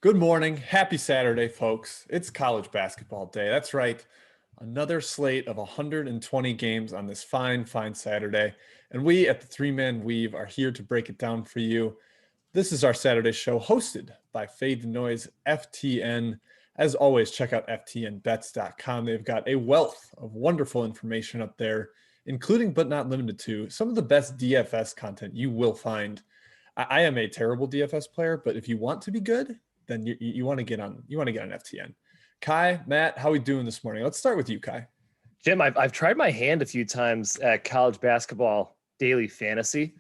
Good morning. Happy Saturday, folks. It's college basketball day. That's right. Another slate of 120 games on this fine Saturday. And we at the Three Man Weave are here to break it down for you. This is our Saturday show hosted by Fade the Noise FTN. As always, check out ftnbets.com. They've got a wealth of wonderful information up there, including but not limited to some of the best DFS content you will find. I am a terrible DFS player, but if you want to be good, then you want to get on FTN. Kai, Matt, how are we doing this morning? Let's start with you, Kai. Jim, I've tried my hand a few times at college basketball daily fantasy.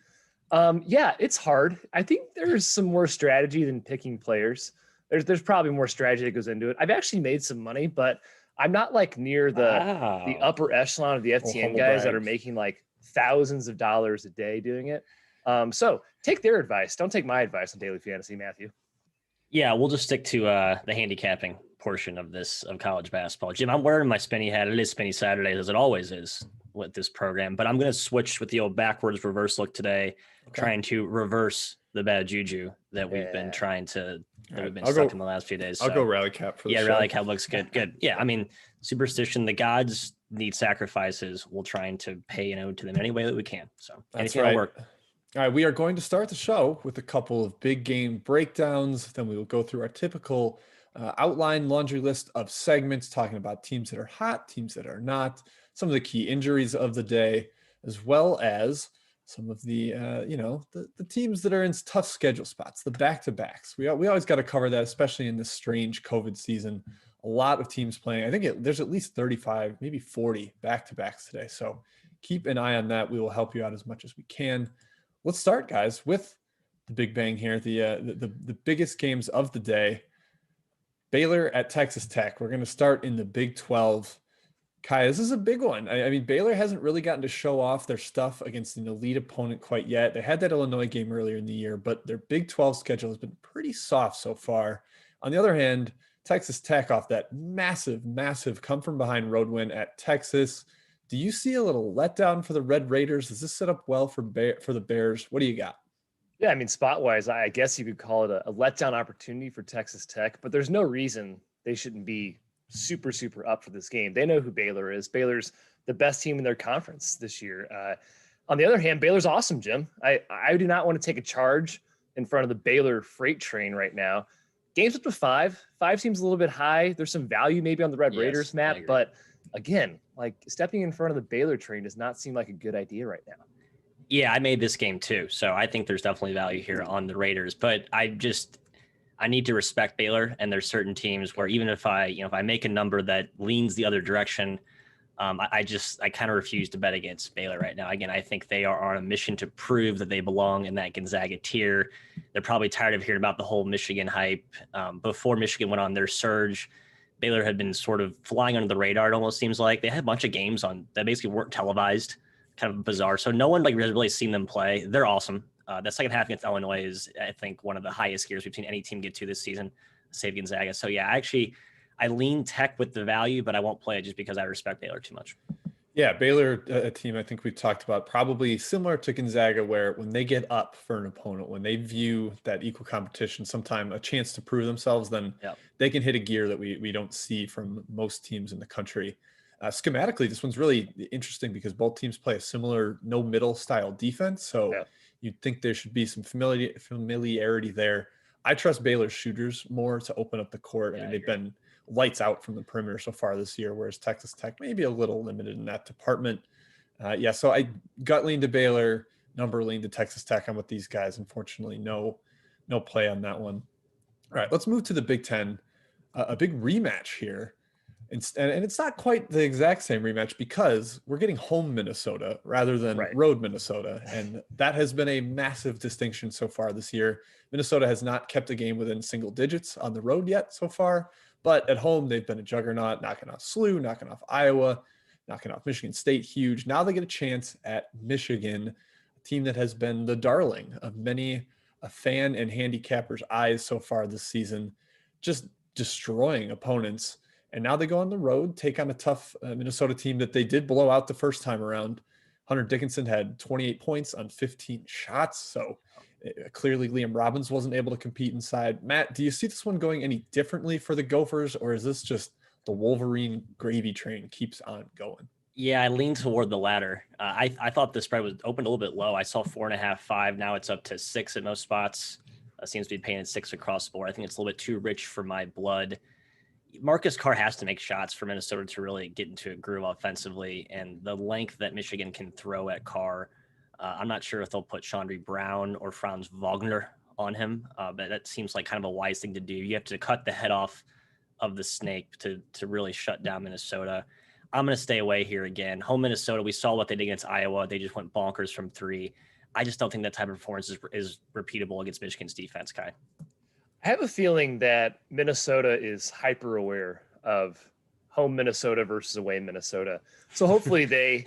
Yeah, it's hard. I think there's some more strategy than picking players. There's probably more strategy that goes into it. I've actually made some money, but I'm not like near the upper echelon of the FTN guys that are making like thousands of dollars a day doing it. So take their advice. Don't take my advice on daily fantasy, Matthew. Yeah, we'll just stick to the handicapping portion of college basketball. Jim, I'm wearing my spinny hat. It is Spinny Saturdays, as it always is with this program. But I'm going to switch with the old backwards reverse look today, trying to reverse the bad juju that we've been trying to we've been stuck in the last few days. I'll go rally cap for the show. Rally cap looks good. Good. Yeah, I mean, superstition, the gods need sacrifices. We're trying to pay to them any way that we can. So anything will work. All right, we are going to start the show with a couple of big game breakdowns. Then we will go through our typical outline laundry list of segments, talking about teams that are hot, teams that are not, some of the key injuries of the day, as well as some of the the teams that are in tough schedule spots, the back-to-backs. We always got to cover that, especially in this strange COVID season. A lot of teams playing. I think there's at least 35, maybe 40 back-to-backs today. So keep an eye on that. We will help you out as much as we can. Let's start, guys, with the big bang here, the biggest games of the day. Baylor at Texas Tech. We're going to start in the Big 12. Kai, this is a big one. I mean, Baylor hasn't really gotten to show off their stuff against an elite opponent quite yet. They had that Illinois game earlier in the year, but their Big 12 schedule has been pretty soft so far. On the other hand, Texas Tech off that massive come-from-behind road win at Texas. Do you see a little letdown for the Red Raiders? Does this set up well for the Bears? What do you got? Yeah, I mean, spot-wise, I guess you could call it a letdown opportunity for Texas Tech, but there's no reason they shouldn't be super up for this game. They know who Baylor is. Baylor's the best team in their conference this year. On the other hand, Baylor's awesome, Jim. I do not want to take a charge in front of the Baylor freight train right now. Game's up to 5. 5 seems a little bit high. There's some value maybe on the Red Raiders, Matt, but again, like stepping in front of the Baylor train does not seem like a good idea right now. Yeah, I made this game too, so I think there's definitely value here on the Raiders, but I need to respect Baylor, and there's certain teams where even if I make a number that leans the other direction, I kind of refuse to bet against Baylor right now. Again, I think they are on a mission to prove that they belong in that Gonzaga tier. They're probably tired of hearing about the whole Michigan hype. Before Michigan went on their surge, Baylor had been sort of flying under the radar. It almost seems like they had a bunch of games on that basically weren't televised, kind of bizarre. So no one has really seen them play. They're awesome. The second half against Illinois is, I think, one of the highest gears we've seen any team get to this season, save Gonzaga. So yeah, I lean Tech with the value, but I won't play it just because I respect Baylor too much. Yeah, Baylor, a team I think we've talked about, probably similar to Gonzaga, where when they get up for an opponent, when they view that equal competition, sometime a chance to prove themselves, then they can hit a gear that we don't see from most teams in the country. Schematically, this one's really interesting because both teams play a similar no middle style defense. So you'd think there should be some familiarity there. I trust Baylor's shooters more to open up the court. I mean, they've been lights out from the perimeter so far this year, whereas Texas Tech may be a little limited in that department. So I gut lean to Baylor, number lean to Texas Tech. I'm with these guys. Unfortunately, no play on that one. All right, let's move to the Big Ten. A big rematch here. And it's not quite the exact same rematch because we're getting home Minnesota rather than road Minnesota. And that has been a massive distinction so far this year. Minnesota has not kept a game within single digits on the road yet so far. But at home, they've been a juggernaut, knocking off SLU, knocking off Iowa, knocking off Michigan State, huge. Now they get a chance at Michigan, a team that has been the darling of many a fan and handicapper's eyes so far this season, just destroying opponents. And now they go on the road, take on a tough Minnesota team that they did blow out the first time around. Hunter Dickinson had 28 points on 15 shots. So clearly Liam Robbins wasn't able to compete inside. Matt, do you see this one going any differently for the Gophers, or is this just the Wolverine gravy train keeps on going? Yeah, I lean toward the latter. I thought the spread was opened a little bit low. I saw 4.5, 5. Now it's up to 6 at most spots. Seems to be paying 6 across the board. I think it's a little bit too rich for my blood. Marcus Carr has to make shots for Minnesota to really get into a groove offensively, and the length that Michigan can throw at Carr, I'm not sure if they'll put Chandri Brown or Franz Wagner on him, but that seems like kind of a wise thing to do. You have to cut the head off of the snake to really shut down Minnesota. I'm going to stay away here again. Home Minnesota, we saw what they did against Iowa. They just went bonkers from 3. I just don't think that type of performance is repeatable against Michigan's defense, Kai. I have a feeling that Minnesota is hyper aware of home Minnesota versus away Minnesota. So hopefully they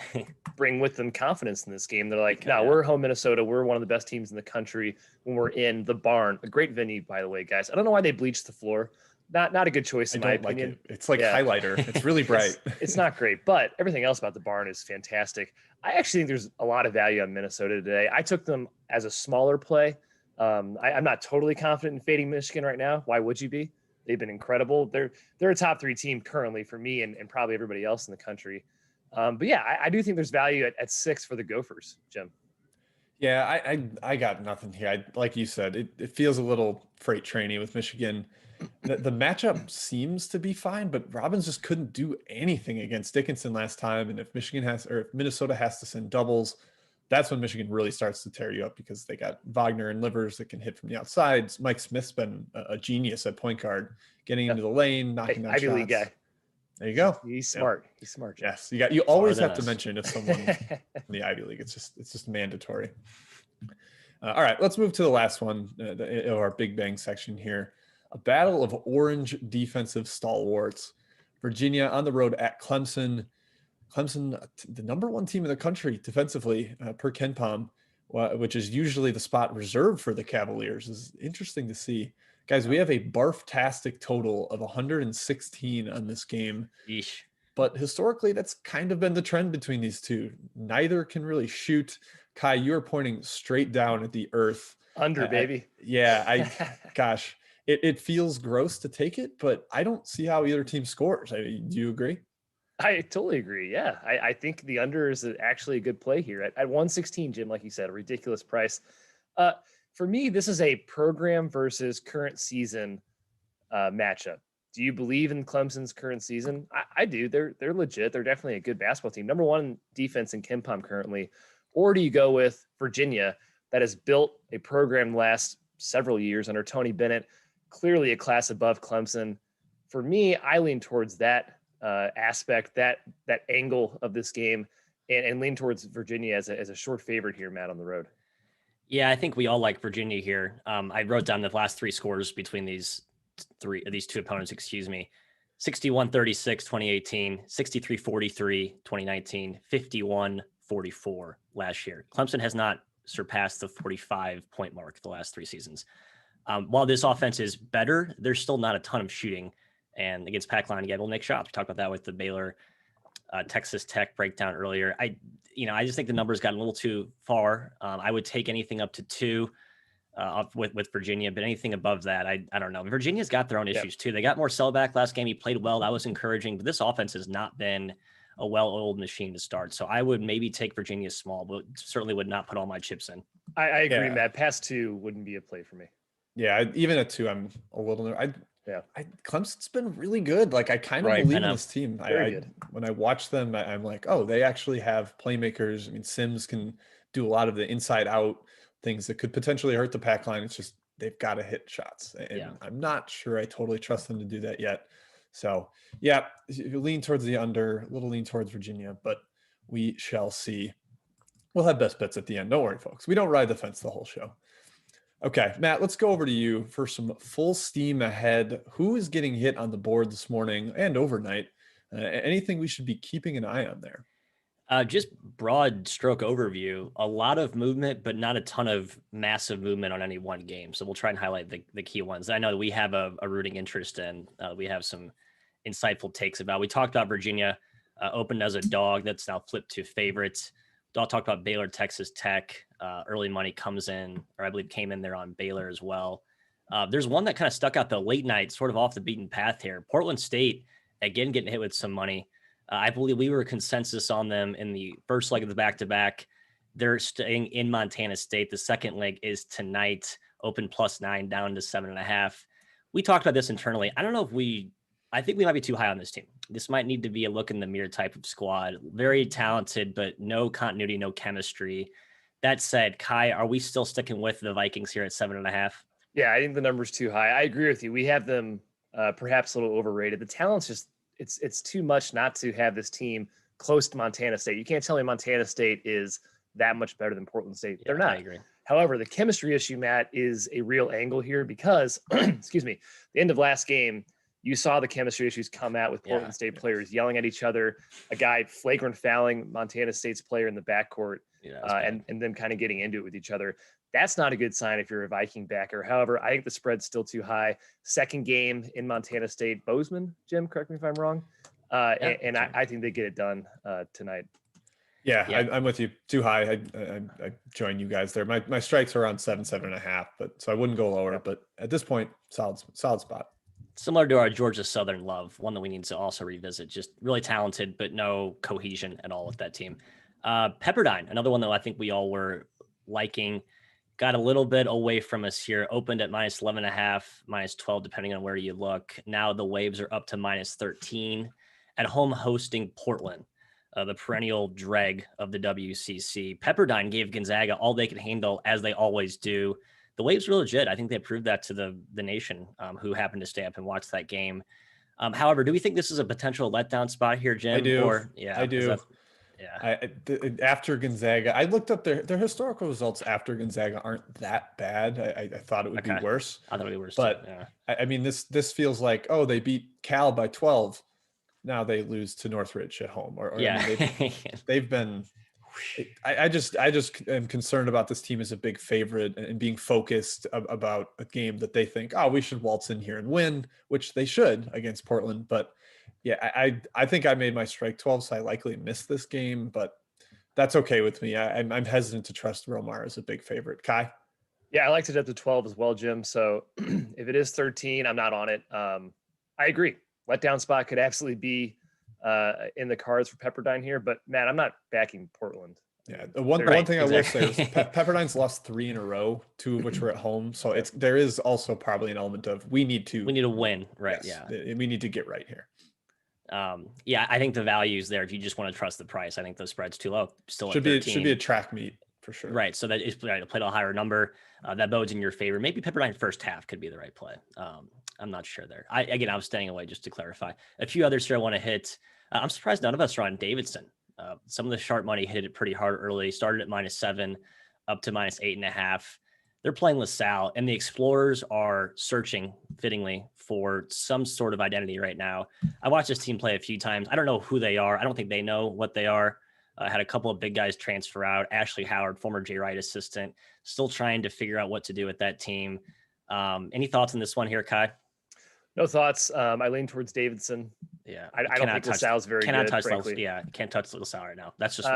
bring with them confidence in this game. They're like, no, we're home Minnesota. We're one of the best teams in the country when we're in the barn. A great venue, by the way, guys. I don't know why they bleached the floor. Not a good choice in my opinion. Like it. It's like highlighter. It's really bright. It's not great, but everything else about the barn is fantastic. I actually think there's a lot of value on Minnesota today. I took them as a smaller play. I'm not totally confident in fading Michigan right now. Why would you be? They've been incredible. They're a top 3 team currently for me and probably everybody else in the country. But yeah, I do think there's value at 6 for the Gophers, Jim. Yeah, I got nothing here. Like you said, it feels a little freight trainy with Michigan. The matchup seems to be fine, but Robbins just couldn't do anything against Dickinson last time. And if if Minnesota has to send doubles, that's when Michigan really starts to tear you up because they got Wagner and Livers that can hit from the outside. Mike Smith's been a genius at point guard, getting into the lane, knocking down Ivy shots. League guy. There you go. He's smart. He's smart. Jim. Yes, you always have to mention if someone in the Ivy League. It's just mandatory. All right, let's move to the last one of our Big Bang section here. A battle of orange defensive stalwarts. Virginia on the road at Clemson. Clemson, the number 1 team in the country defensively per KenPom, which is usually the spot reserved for the Cavaliers, is interesting to see. Guys, we have a barf-tastic total of 116 on this game. Yeesh. But historically, that's kind of been the trend between these two. Neither can really shoot. Kai, you're pointing straight down at the earth. Under, baby. Gosh. It feels gross to take it, but I don't see how either team scores. Do you agree? I totally agree. Yeah, I think the under is actually a good play here at 116, Jim. Like you said, a ridiculous price. For me, this is a program versus current season matchup. Do you believe in Clemson's current season? I do. They're legit. They're definitely a good basketball team. Number 1 defense in KenPom currently. Or do you go with Virginia that has built a program the last several years under Tony Bennett? Clearly a class above Clemson. For me, I lean towards that aspect, that angle of this game, and lean towards Virginia as a short favorite here, Matt, on the road. Yeah, I think we all like Virginia here. I wrote down the last 3 scores between these 2 opponents, 61-36, 2018, 63-43, 2019, 51-44 last year. Clemson has not surpassed the 45-point mark the last 3 seasons. While this offense is better, there's still not a ton of shooting. And against Pac-Line, again, we'll make shots. We talked about that with the Baylor, Texas Tech breakdown earlier. I just think the numbers got a little too far. I would take anything up to 2 with Virginia, but anything above that, I don't know. Virginia's got their own issues too. They got more back last game. He played well. That was encouraging, but this offense has not been a well-oiled machine to start. So I would maybe take Virginia small, but certainly would not put all my chips in. I agree, Matt. Past 2 wouldn't be a play for me. Yeah, even at 2, I'm a little. Clemson's been really good. Like I kind of believe in this team. When I watch them, I'm like, oh, they actually have playmakers. I mean, Sims can do a lot of the inside-out things that could potentially hurt the pack line. It's just they've got to hit shots, and I'm not sure I totally trust them to do that yet. So yeah, you lean towards the under, a little lean towards Virginia, but we shall see. We'll have best bets at the end. Don't worry, folks. We don't ride the fence the whole show. Okay, Matt, let's go over to you for some full steam ahead. Who is getting hit on the board this morning and overnight? Anything we should be keeping an eye on there? Just broad stroke overview, a lot of movement, but not a ton of massive movement on any one game. So we'll try and highlight the key ones. I know that we have a rooting interest in. We have some insightful takes about. We talked about Virginia opened as a dog. That's now flipped to favorites. I'll talk about Baylor, Texas Tech. Early money comes in, or I believe came in there on Baylor as well. There's one that kind of stuck out the late night, sort of off the beaten path here. Portland State, again, getting hit with some money. I believe we were consensus on them in the first leg of the back-to-back. They're staying in Montana State. The second leg is tonight, open +9 down to 7.5. We talked about this internally. I don't know if I think we might be too high on this team. This might need to be a look in the mirror type of squad. Very talented, but no continuity, no chemistry. That said, Kai, are we still sticking with the Vikings here at 7.5? Yeah, I think the number's too high. I agree with you. We have them perhaps a little overrated. The talent's just it's too much not to have this team close to Montana State. You can't tell me Montana State is that much better than Portland State. Yeah, they're not. I agree. However, the chemistry issue, Matt, is a real angle here because, excuse me, the end of last game, you saw the chemistry issues come out with Portland State players yelling at each other, a guy flagrant fouling Montana State's player in the backcourt, and them kind of getting into it with each other. That's not a good sign if you're a Viking backer. However, I think the spread's still too high. Second game in Montana State, Bozeman, Jim, correct me if I'm wrong. I think they get it done tonight. Yeah. I'm with you. Too high. I join you guys there. My strikes are around 7.5, but so I wouldn't go lower. But at this point, solid spot. Similar to our Georgia Southern love, one that we need to also revisit. Just really talented, but no cohesion at all with that team. Pepperdine, another one that I think we all were liking. Got a little bit away from us here. Opened at -11.5, -12, depending on where you look. Now the waves are up to -13 at home hosting Portland, the perennial dreg of the WCC. Pepperdine gave Gonzaga all they could handle, as they always do. The waves were legit. I think they proved that to the nation who happened to stay up and watch that game. However, do we think this is a potential letdown spot here, Jim? I do. I do. After Gonzaga, I looked up their historical results after Gonzaga aren't that bad. I thought it would be worse. I thought it would be worse, but too. I mean, this feels like, oh, they beat Cal by 12. Now they lose to Northridge at home. I mean, they've been. I just am concerned about this team as a big favorite and being focused about a game that they think, oh, we should waltz in here and win, which they should against Portland. But yeah, I think I made my strike 12, so I likely missed this game, but that's okay with me. I'm hesitant to trust Romar as a big favorite. Kai? Yeah, I liked it up to 12 as well, Jim. So if it is 13, I'm not on it. I agree. Letdown spot could absolutely be in the cards for Pepperdine here, but Matt, I'm not backing Portland. Yeah, one thing I will say is Pepperdine's lost 3 in a row, 2 of which were at home. So there is also probably an element of we need to win, right? Yes, we need to get right here. I think the value is there. If you just want to trust the price, I think the spread's too low. Still should be a track meet for sure. Right. So that is played a higher number. That bodes in your favor. Maybe Pepperdine first half could be the right play. I'm not sure there. I was staying away just to clarify. A few others here I want to hit. I'm surprised none of us are on Davidson. Some of the sharp money hit it pretty hard early. Started at -7, up to -8.5. They're playing LaSalle, and the Explorers are searching, fittingly, for some sort of identity right now. I watched this team play a few times. I don't know who they are. I don't think they know what they are. Had a couple of big guys transfer out. Ashley Howard, former Jay Wright assistant, still trying to figure out what to do with that team. Any thoughts on this one here, Kai? No thoughts. I lean towards Davidson. Yeah, I don't think LaSalle's very good. Can't touch LaSalle right now. That's just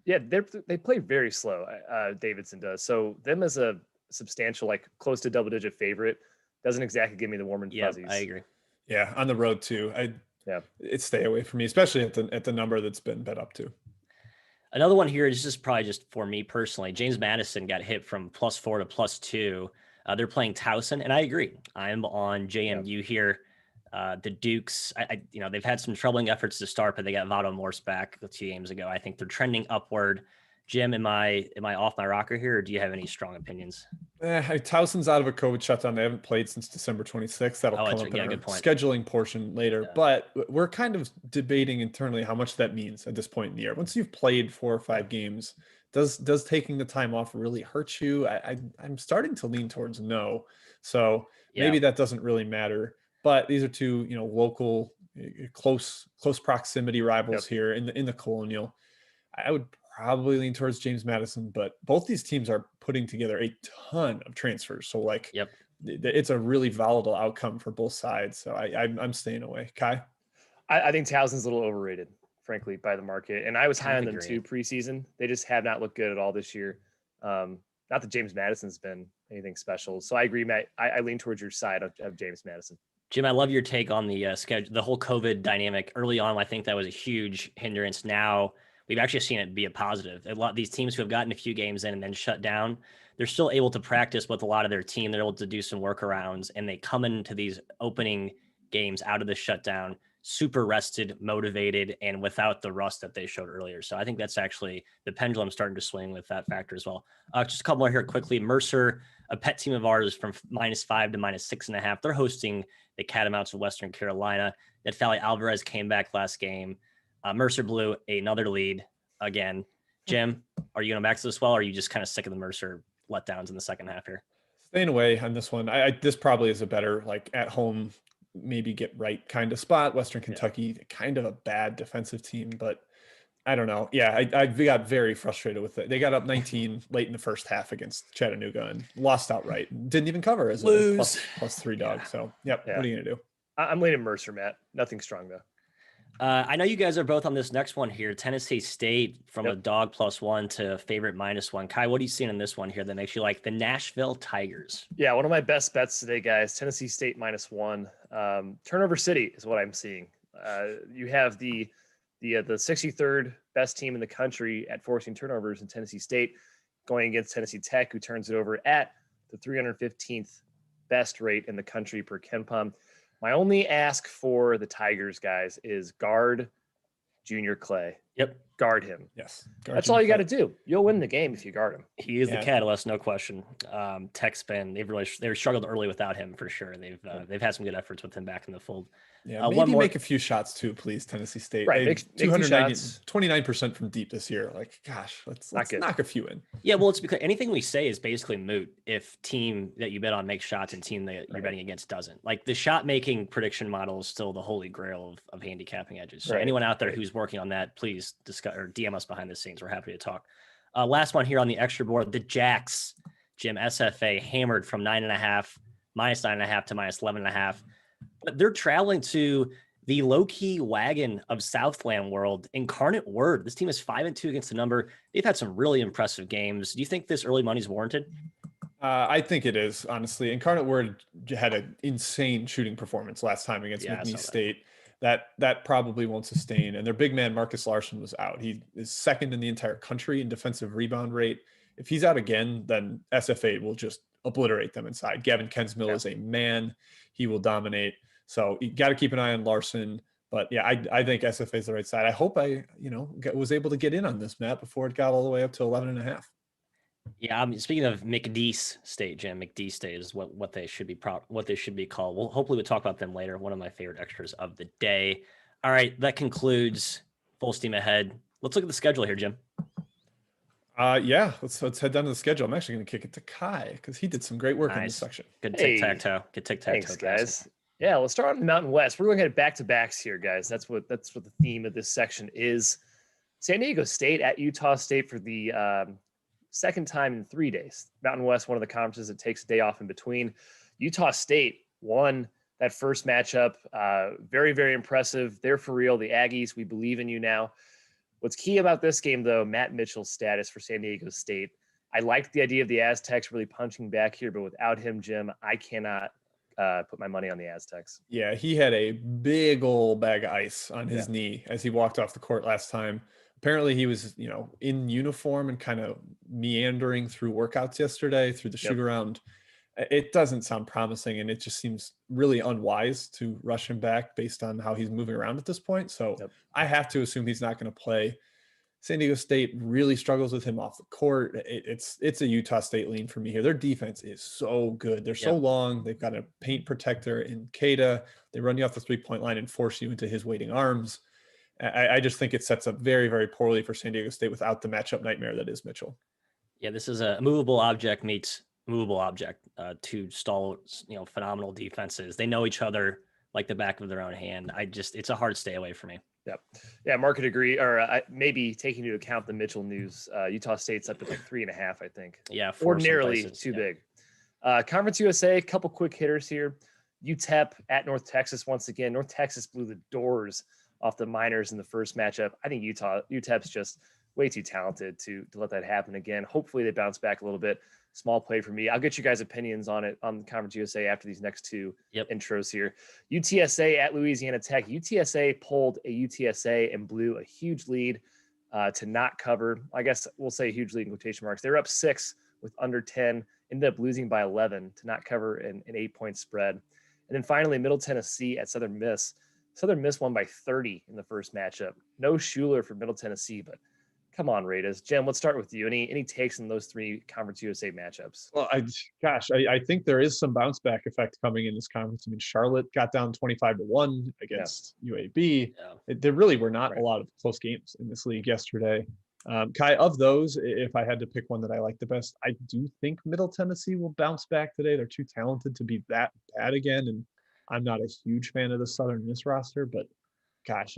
they play very slow. Davidson does. So them as a substantial, like close to double-digit favorite doesn't exactly give me the warm and fuzzies. I agree. Yeah, on the road too. It's stay away from me, especially at the number that's been bet up to. Another one here is just probably just for me personally. James Madison got hit from +4 to +2. They're playing Towson, and I agree. I'm on JMU here. The Dukes, they've had some troubling efforts to start, but they got Vado Morse back 2 games ago. I think they're trending upward. Jim, am I off my rocker here, or do you have any strong opinions? Towson's out of a COVID shutdown. They haven't played since December 26th. That'll come up in our scheduling portion later. Yeah. But we're kind of debating internally how much that means at this point in the year. Once you've played 4 or 5 games, does taking the time off really hurt you? I'm starting to lean towards no. So maybe that doesn't really matter. But these are 2, local, close proximity rivals here in the Colonial. I would probably lean towards James Madison, but both these teams are putting together a ton of transfers. So it's a really volatile outcome for both sides. So I'm staying away. Kai? I think Towson's a little overrated frankly, by the market. And I was high on them too preseason. They just have not looked good at all this year. Not that James Madison's been anything special. So I agree, Matt. I lean towards your side of James Madison. Jim, I love your take on the schedule, the whole COVID dynamic. Early on, I think that was a huge hindrance. Now we've actually seen it be a positive. A lot of these teams who have gotten a few games in and then shut down, they're still able to practice with a lot of their team. They're able to do some workarounds, and they come into these opening games out of the shutdown super rested, motivated, and without the rust that they showed earlier. So I think that's actually the pendulum starting to swing with that factor as well. Just a couple more here quickly. Mercer, a pet team of ours, from -5 to -6.5. They're hosting the Catamounts of Western Carolina. That Fally Alvarez came back last game. Mercer blew another lead again. Jim, are you going to back to this well, or are you just kind of sick of the Mercer letdowns in the second half here? Staying away on this one. This probably is a better, like, at home, maybe get right kind of spot. Western Kentucky, kind of a bad defensive team, but I don't know. Yeah, I got very frustrated with it. They got up 19 late in the first half against Chattanooga and lost outright. Didn't even cover as a plus 3 dog. Yeah. So, yep. What are you going to do? I'm leaning Mercer, Matt. Nothing strong, though. I know you guys are both on this next one here. Tennessee State from a dog +1 to favorite -1. Kai, what are you seeing in this one here that makes you like the Nashville Tigers? Yeah, one of my best bets today, guys. Tennessee State -1. Turnover City is what I'm seeing. You have the 63rd best team in the country at forcing turnovers in Tennessee State, going against Tennessee Tech, who turns it over at the 315th best rate in the country per KenPom. My only ask for the Tigers, guys, is guard Junior Clay. Yep. Guard him. Yes. That's all you got to do. You'll win the game if you guard him. He is the catalyst, no question. Tech's been, they've struggled early without him for sure. They've had some good efforts with him back in the fold. Yeah, maybe make a few shots too, please, Tennessee State. Right, make 29% from deep this year. Like, gosh, let's knock a few in. Yeah, well, it's because anything we say is basically moot if team that you bet on makes shots and team that you're betting against doesn't. Like, the shot making prediction model is still the holy grail of handicapping edges. So anyone out there who's working on that, please discuss or DM us behind the scenes. We're happy to talk. Last one here on the extra board, the Jacks, Jim, SFA hammered from -9.5 to -11.5. But they're traveling to the low-key wagon of Southland world, Incarnate Word. This team is 5-2 against the number. They've had some really impressive games. Do you think this early money is warranted? I think it is, honestly. Incarnate Word had an insane shooting performance last time against McNeese State. That probably won't sustain. And their big man, Marcus Larson, was out. He is second in the entire country in defensive rebound rate. If he's out again, then SFA will just obliterate them inside. Gavin Kensmill is a man. He will dominate. So you got to keep an eye on Larson. But yeah, I think SFA is the right side. I hope I was able to get in on this, Matt, before it got all the way up to 11.5. Yeah, speaking of McNeese State, Jim, McNeese State is what they should be called. Well, hopefully we'll talk about them later. One of my favorite extras of the day. All right, that concludes Full Steam Ahead. Let's look at the schedule here, Jim. Yeah, let's head down to the schedule. I'm actually going to kick it to Kai because he did some great work in this section. Good tic-tac-toe. Good tic-tac-toe, thanks, guys. Yeah, let's start on the Mountain West. We're going to head back-to-backs here, guys. That's what the theme of this section is. San Diego State at Utah State for the second time in 3 days. Mountain West, one of the conferences that takes a day off in between. Utah State won that first matchup. Very, very impressive. They're for real. The Aggies, we believe in you now. What's key about this game, though, Matt Mitchell's status for San Diego State. I liked the idea of the Aztecs really punching back here, but without him, Jim, I cannot put my money on the Aztecs. Yeah, he had a big old bag of ice on his knee as he walked off the court last time. Apparently he was, in uniform and kind of meandering through workouts yesterday through the shoot around. It doesn't sound promising, and it just seems really unwise to rush him back based on how he's moving around at this point. So I have to assume he's not going to play. San Diego State really struggles with him off the court. It's a Utah State lean for me here. Their defense is so good. They're so long. They've got a paint protector in Kada. They run you off the three-point line and force you into his waiting arms. I just think it sets up very, very poorly for San Diego State without the matchup nightmare that is Mitchell. Yeah, this is a movable object meets movable object. Two stall, phenomenal defenses. They know each other like the back of their own hand. It's a hard stay away for me. Yep. Yeah, market agree, or maybe taking into account the Mitchell news, Utah State's up at like 3.5, I think. Yeah, ordinarily too big. Conference USA, a couple quick hitters here. UTEP at North Texas once again. North Texas blew the doors off the Miners in the first matchup. I think UTEP's just way too talented to let that happen again. Hopefully they bounce back a little bit. Small play for me. I'll get you guys' opinions on it on Conference USA after these next two intros here. UTSA at Louisiana Tech. UTSA pulled a UTSA and blew a huge lead to not cover. I guess we'll say huge lead in quotation marks. They were up 6 with under 10, ended up losing by 11 to not cover an 8-point spread. And then finally, Middle Tennessee at Southern Miss. Southern Miss won by 30 in the first matchup. No Schuler for Middle Tennessee, but come on, Raiders. Jim, let's start with you. Any takes in those 3 Conference USA matchups? Well, I think there is some bounce back effect coming in this conference. I mean, Charlotte got down 25-1 against UAB. There really were not a lot of close games in this league yesterday. Kai, of those, if I had to pick one that I like the best, I do think Middle Tennessee will bounce back today. They're too talented to be that bad again, and I'm not a huge fan of the Southern Miss roster, but gosh,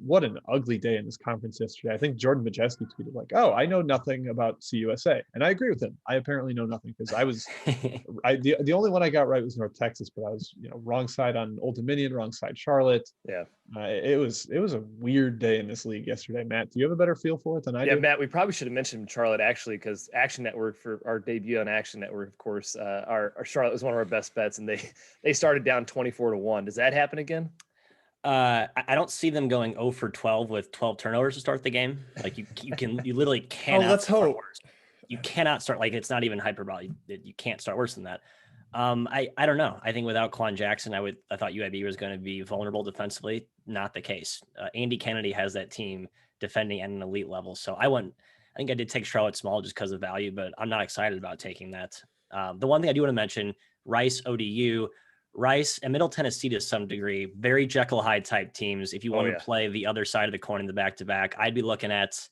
what an ugly day in this conference yesterday. I think Jordan Majeski tweeted like, "Oh, I know nothing about CUSA," and I agree with him. I apparently know nothing because I was, the only one I got right was North Texas, but I was wrong side on Old Dominion, wrong side Charlotte. Yeah, it was a weird day in this league yesterday. Matt, do you have a better feel for it than I do? Yeah, Matt, we probably should have mentioned Charlotte actually because Action Network for our debut on Action Network, of course, our Charlotte was one of our best bets, and they started down 24-1. Does that happen again? I don't see them going 0 for 12 with 12 turnovers to start the game. Like you literally cannot. Let's hope. Worse. You cannot start, like, it's not even hyperbole. You can't start worse than that. I don't know. I think without Quan Jackson, I thought UAB was going to be vulnerable defensively. Not the case. Andy Kennedy has that team defending at an elite level. So I think I did take Charlotte small just because of value, but I'm not excited about taking that. The one thing I do want to mention, Rice, ODU, Rice and Middle Tennessee to some degree, very Jekyll Hyde type teams. If you want to play the other side of the coin in the back-to-back, I'd be looking at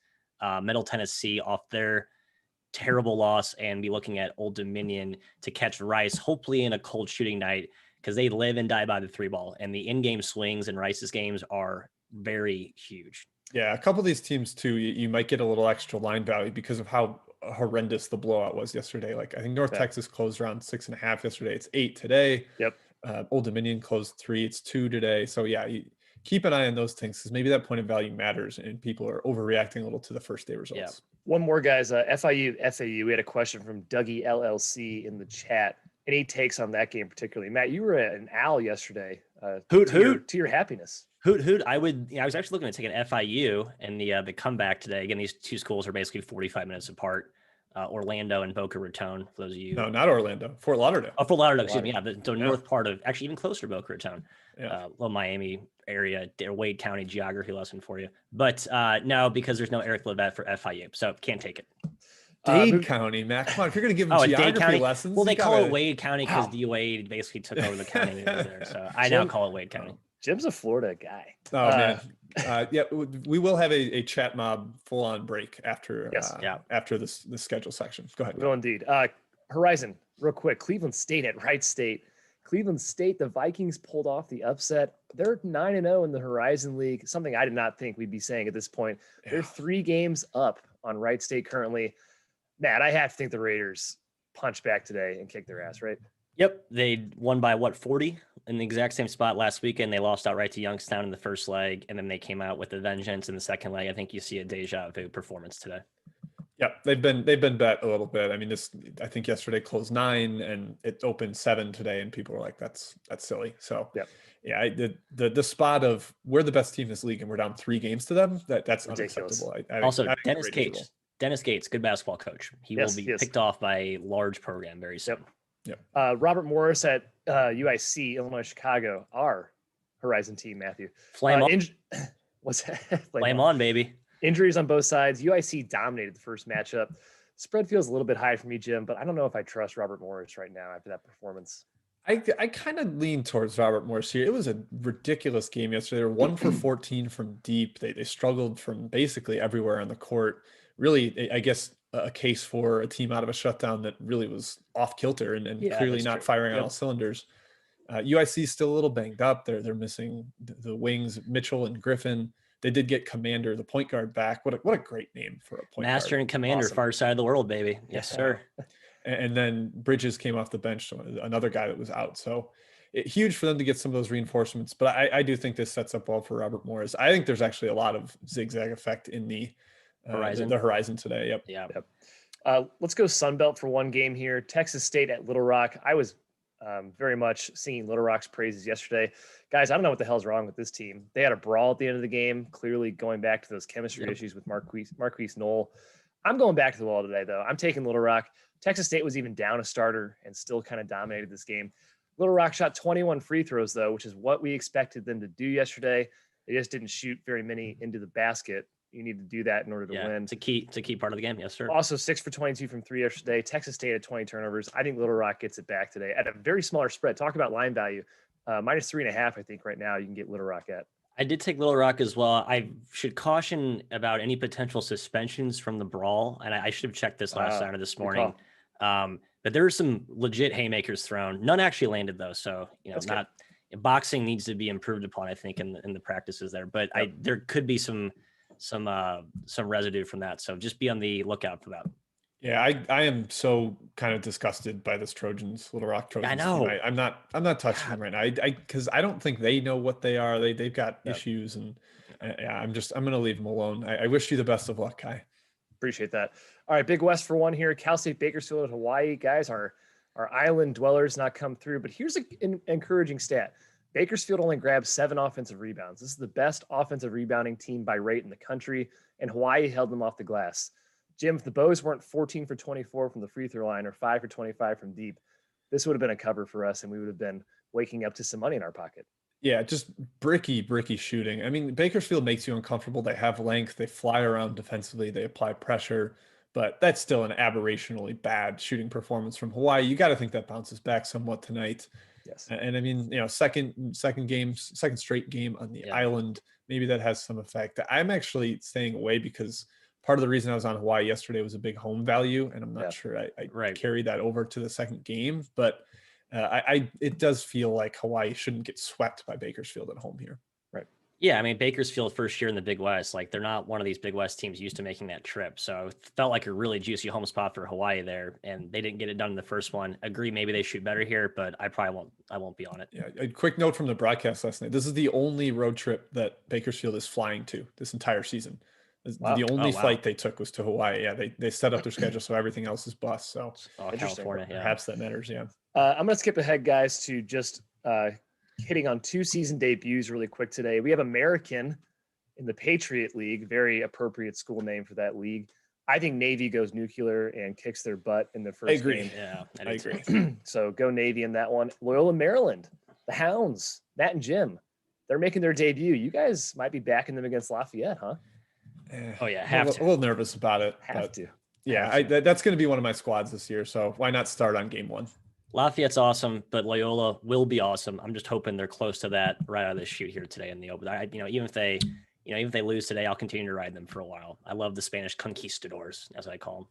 Middle Tennessee off their terrible loss and be looking at Old Dominion to catch Rice, hopefully in a cold shooting night, because they live and die by the 3-ball. And the in-game swings in Rice's games are very huge. Yeah, a couple of these teams too, you might get a little extra line value because of how horrendous the blowout was yesterday. Like I think North Texas closed around 6.5 yesterday. It's 8 today. Yep. Old Dominion closed 3. It's 2 today. So yeah, you keep an eye on those things because maybe that point of value matters and people are overreacting a little to the first day results. Yeah. One more, guys. FIU, FAU. We had a question from Dougie LLC in the chat. Any takes on that game particularly? Matt, you were an owl yesterday. To your happiness. Hoot. I was actually looking at taking FIU and the comeback today. Again, these two schools are basically 45 minutes apart. Orlando and Boca Raton, for those of you. No, not Orlando. Fort Lauderdale. Oh, Fort Lauderdale, excuse me. Yeah, the north part of, actually even closer to Boca Raton. Little Miami area, Wade County geography lesson for you. But no, because there's no Eric Levette for FIU, so can't take it. Dade County, Matt. Come on, if you're going to give them geography lessons. Well, they call it Wade County because D. Wade basically took over the county over there. So I now call it Wade County. Jim's a Florida guy. Oh, man. Yeah, we will have a chat mob full-on break after after the schedule section. Go ahead. Will indeed. Horizon, real quick. Cleveland State at Wright State. Cleveland State, the Vikings pulled off the upset. They're 9-0 in the Horizon League, something I did not think we'd be saying at this point. They're 3 games up on Wright State currently. Matt, I have to think the Raiders punch back today and kick their ass, right? Yep. They won by 40 in the exact same spot last weekend. They lost outright to Youngstown in the first leg, and then they came out with a vengeance in the second leg. I think you see a deja vu performance today. Yeah, they've been bet a little bit. I mean, I think yesterday closed 9 and it opened 7 today, and people were like, that's silly. So the spot of we're the best team in this league and we're down 3 games to them, that's ridiculous. Unacceptable. Also, Dennis Gates, good basketball coach. He will be picked off by a large program very soon. Yep. Robert Morris at UIC, Illinois, Chicago, our Horizon team, Matthew. Flame on. What's that? Flame on, baby. Injuries on both sides. UIC dominated the first matchup. Spread feels a little bit high for me, Jim, but I don't know if I trust Robert Morris right now after that performance. I kind of lean towards Robert Morris here. It was a ridiculous game yesterday. They were 1 for 14 from deep. They struggled from basically everywhere on the court. Really, I guess, a case for a team out of a shutdown that really was off kilter and clearly not firing on all cylinders. UIC is still a little banged up. They're missing the wings, Mitchell and Griffin. They did get Commander, the point guard, back. What a great name for a point guard. Master and Commander, awesome. Far side of the world, baby. Yes, sir. And then Bridges came off the bench, so another guy that was out. So, huge for them to get some of those reinforcements. But I do think this sets up well for Robert Morris. I think there's actually a lot of zigzag effect in the horizon today. Yep. Yeah. Let's go Sunbelt for one game here. Texas State at Little Rock. I was very much singing Little Rock's praises yesterday. Guys, I don't know what the hell's wrong with this team. They had a brawl at the end of the game, clearly going back to those chemistry issues with Marquise Knoll. I'm going back to the wall today, though. I'm taking Little Rock. Texas State was even down a starter and still kind of dominated this game. Little Rock shot 21 free throws, though, which is what we expected them to do yesterday. They just didn't shoot very many into the basket. You need to do that in order to win. It's a key part of the game. Yes, sir. Also 6 for 22 from 3 yesterday. Texas State had 20 turnovers. I think Little Rock gets it back today at a very smaller spread. Talk about line value. -3.5, I think right now you can get Little Rock at. I did take Little Rock as well. I should caution about any potential suspensions from the brawl. And I should have checked this last night or this morning. But there were some legit haymakers thrown. None actually landed though. So, boxing needs to be improved upon, I think, in the practices there. But there could be some residue from that. So just be on the lookout for that. Yeah, I am so kind of disgusted by this Little Rock Trojans. I know. Team. I'm not touching them right now. Because I don't think they know what they are. They've got issues, and I'm going to leave them alone. I wish you the best of luck, Kai. Appreciate that. All right, Big West for one here. Cal State Bakersfield at Hawaii. Guys, our island dwellers not come through, but here's an encouraging stat. Bakersfield only grabbed 7 offensive rebounds. This is the best offensive rebounding team by rate in the country, and Hawaii held them off the glass. Jim, if the Bows weren't 14 for 24 from the free throw line or 5 for 25 from deep, this would have been a cover for us, and we would have been waking up to some money in our pocket. Yeah, just bricky shooting. I mean, Bakersfield makes you uncomfortable. They have length. They fly around defensively. They apply pressure. But that's still an aberrationally bad shooting performance from Hawaii. You got to think that bounces back somewhat tonight. Yes. And I mean, second straight game on the island, maybe that has some effect. I'm actually staying away because part of the reason I was on Hawaii yesterday was a big home value, and I'm not sure I carry that over to the second game. But it does feel like Hawaii shouldn't get swept by Bakersfield at home here. Right. Yeah, I mean, Bakersfield first year in the Big West, like they're not one of these Big West teams used to making that trip. So it felt like a really juicy home spot for Hawaii there, and they didn't get it done in the first one. Agree, maybe they shoot better here, but I won't be on it. Yeah, a quick note from the broadcast last night. This is the only road trip that Bakersfield is flying to this entire season. Wow. The only flight they took was to Hawaii. Yeah, they set up their schedule so everything else is bus. So California, perhaps that matters. Yeah. I'm going to skip ahead, guys, to just hitting on 2 season debuts really quick today. We have American in the Patriot League, very appropriate school name for that league. I think Navy goes nuclear and kicks their butt in the first game. Yeah, I agree. So go Navy in that one. Loyola Maryland, the Hounds, Matt and Jim, they're making their debut. You guys might be backing them against Lafayette, huh? Oh yeah, a little nervous about it. Yeah, that's going to be one of my squads this year. So why not start on game 1? Lafayette's awesome, but Loyola will be awesome. I'm just hoping they're close to that right out of the chute here today in the open. Even if they lose today, I'll continue to ride them for a while. I love the Spanish conquistadors, as I call them.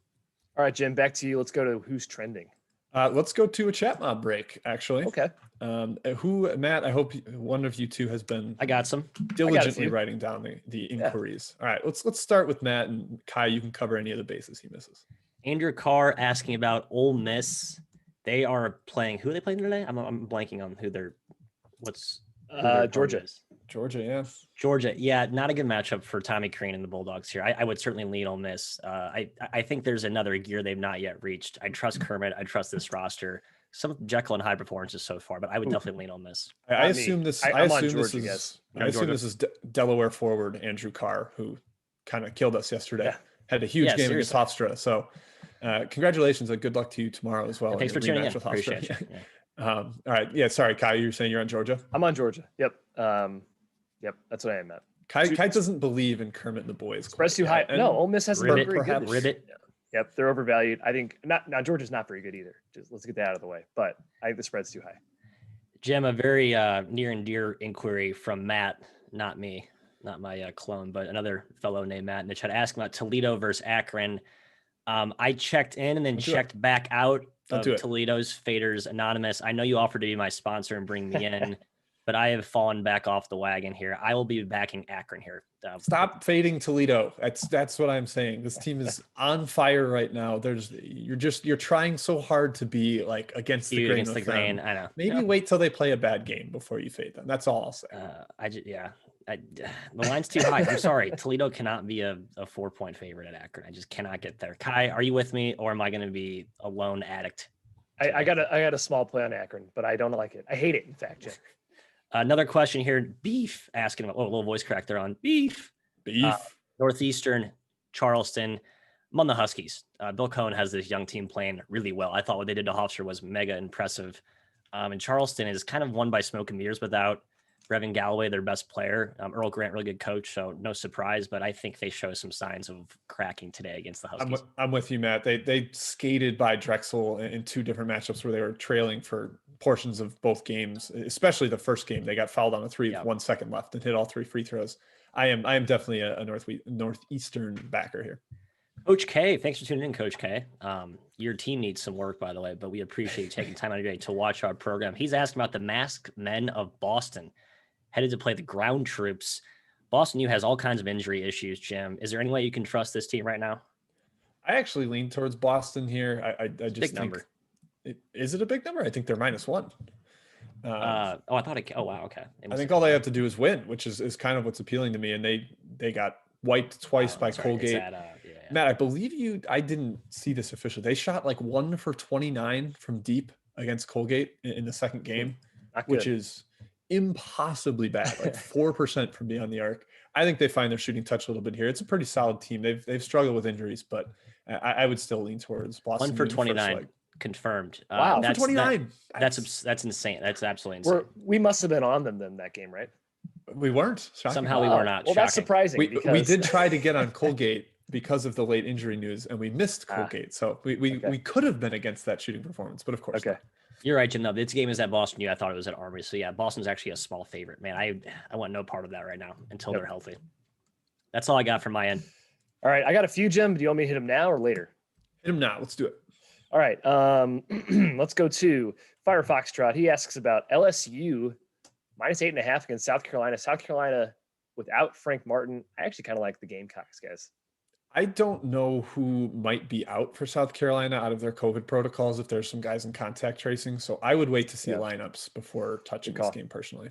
All right, Jim, back to you. Let's go to who's trending. Let's go to a chat mob break, actually. Okay. Matt, I hope one of you two has been diligently writing down the inquiries. Yeah. All right, let's start with Matt, and Kai, you can cover any of the bases he misses. Andrew Carr asking about Ole Miss. They are playing. Who are they playing today? I'm blanking on who they're. Georgia. Georgia, yeah. Georgia, yeah. Not a good matchup for Tommy Crean and the Bulldogs here. I would certainly lean Ole Miss. I think there's another gear they've not yet reached. I trust Kermit. I trust this roster. Some Jekyll and Hyde performances so far, but I would definitely lean Ole Miss. I assume this is Delaware forward Andrew Carr, who kind of killed us yesterday. Yeah. Had a huge game against Hofstra. So congratulations and good luck to you tomorrow as well. Thanks for tuning in. Appreciate you. Yeah. All right. Yeah. Sorry, Kai, you were saying you're on Georgia? I'm on Georgia. Yep. Yep. That's what I am at. Kai doesn't believe in Kermit and the boys. Spread's too high. No, Ole Miss hasn't been very good. Ribbit. Yeah. Yep. They're overvalued. I think now Georgia's not very good either. Just let's get that out of the way. But I think the spread's too high. Jim, a very near and dear inquiry from Matt, not me, not my clone, but another fellow named Matt in the chat asking about Toledo versus Akron. I checked in and then checked back out of Toledo's Faders Anonymous. I know you offered to be my sponsor and bring me in. but I have fallen back off the wagon here. I will be backing Akron here. Stop fading Toledo. That's what I'm saying. This team is on fire right now. You're trying so hard to be like against the grain. I know. Maybe wait till they play a bad game before you fade them. That's all I'll say. The line's too high. I'm sorry. Toledo cannot be a 4-point favorite at Akron. I just cannot get there. Kai, are you with me, or am I going to be a lone addict? I got a small play on Akron, but I don't like it. I hate it, in fact, Jim. Another question here. Beef asking about a little voice crack there on Beef. Northeastern, Charleston. I'm on the Huskies. Bill Cohen has this young team playing really well. I thought what they did to Hofstra was mega impressive. And Charleston is kind of won by smoke and mirrors without Brevin Galloway, their best player. Earl Grant, really good coach, so no surprise, but I think they show some signs of cracking today against the Huskies. I'm with you, Matt. They skated by Drexel in 2 different matchups where they were trailing for portions of both games, especially the first game. They got fouled on a 3 with 1 second left and hit all 3 free throws. I am definitely a Northeastern backer here. Coach K, thanks for tuning in, Coach K. Your team needs some work, by the way, but we appreciate you taking time out of your day to watch our program. He's asking about the Masked Men of Boston, headed to play the Ground Troops. Boston U has all kinds of injury issues, Jim. Is there any way you can trust this team right now? I actually lean towards Boston here. I just big number. Is it a big number? I think they're -1. I thought it. Oh wow, okay. I think all they have to do is win, which is kind of what's appealing to me. And they got wiped twice by Colgate. Matt, I believe I didn't see this officially. They shot like 1 for 29 from deep against Colgate in the second game, which is impossibly bad, like 4% from beyond the arc. I think they find their shooting touch a little bit here. It's a pretty solid team. They've struggled with injuries, but I would still lean towards Boston. 1 for 29 confirmed. Wow, for 29. That's insane. That's absolutely insane. We must have been on them then that game, right? We weren't. Somehow we were not. Well, that's surprising. We did try to get on Colgate because of the late injury news, and we missed Colgate. So we could have been against that shooting performance, but of course. Okay. You're right, Jim. No, this game is at Boston U. I thought it was at Armory. So yeah, Boston's actually a small favorite. Man, I want no part of that right now until they're healthy. That's all I got from my end. All right. I got a few, Jim. Do you want me to hit them now or later? Hit them now. Let's do it. All right. Let's go to Fire Foxtrot. He asks about LSU -8.5 against South Carolina. South Carolina without Frank Martin. I actually kind of like the Gamecocks, guys. I don't know who might be out for South Carolina out of their COVID protocols, if there's some guys in contact tracing. So I would wait to see lineups before touching this game personally.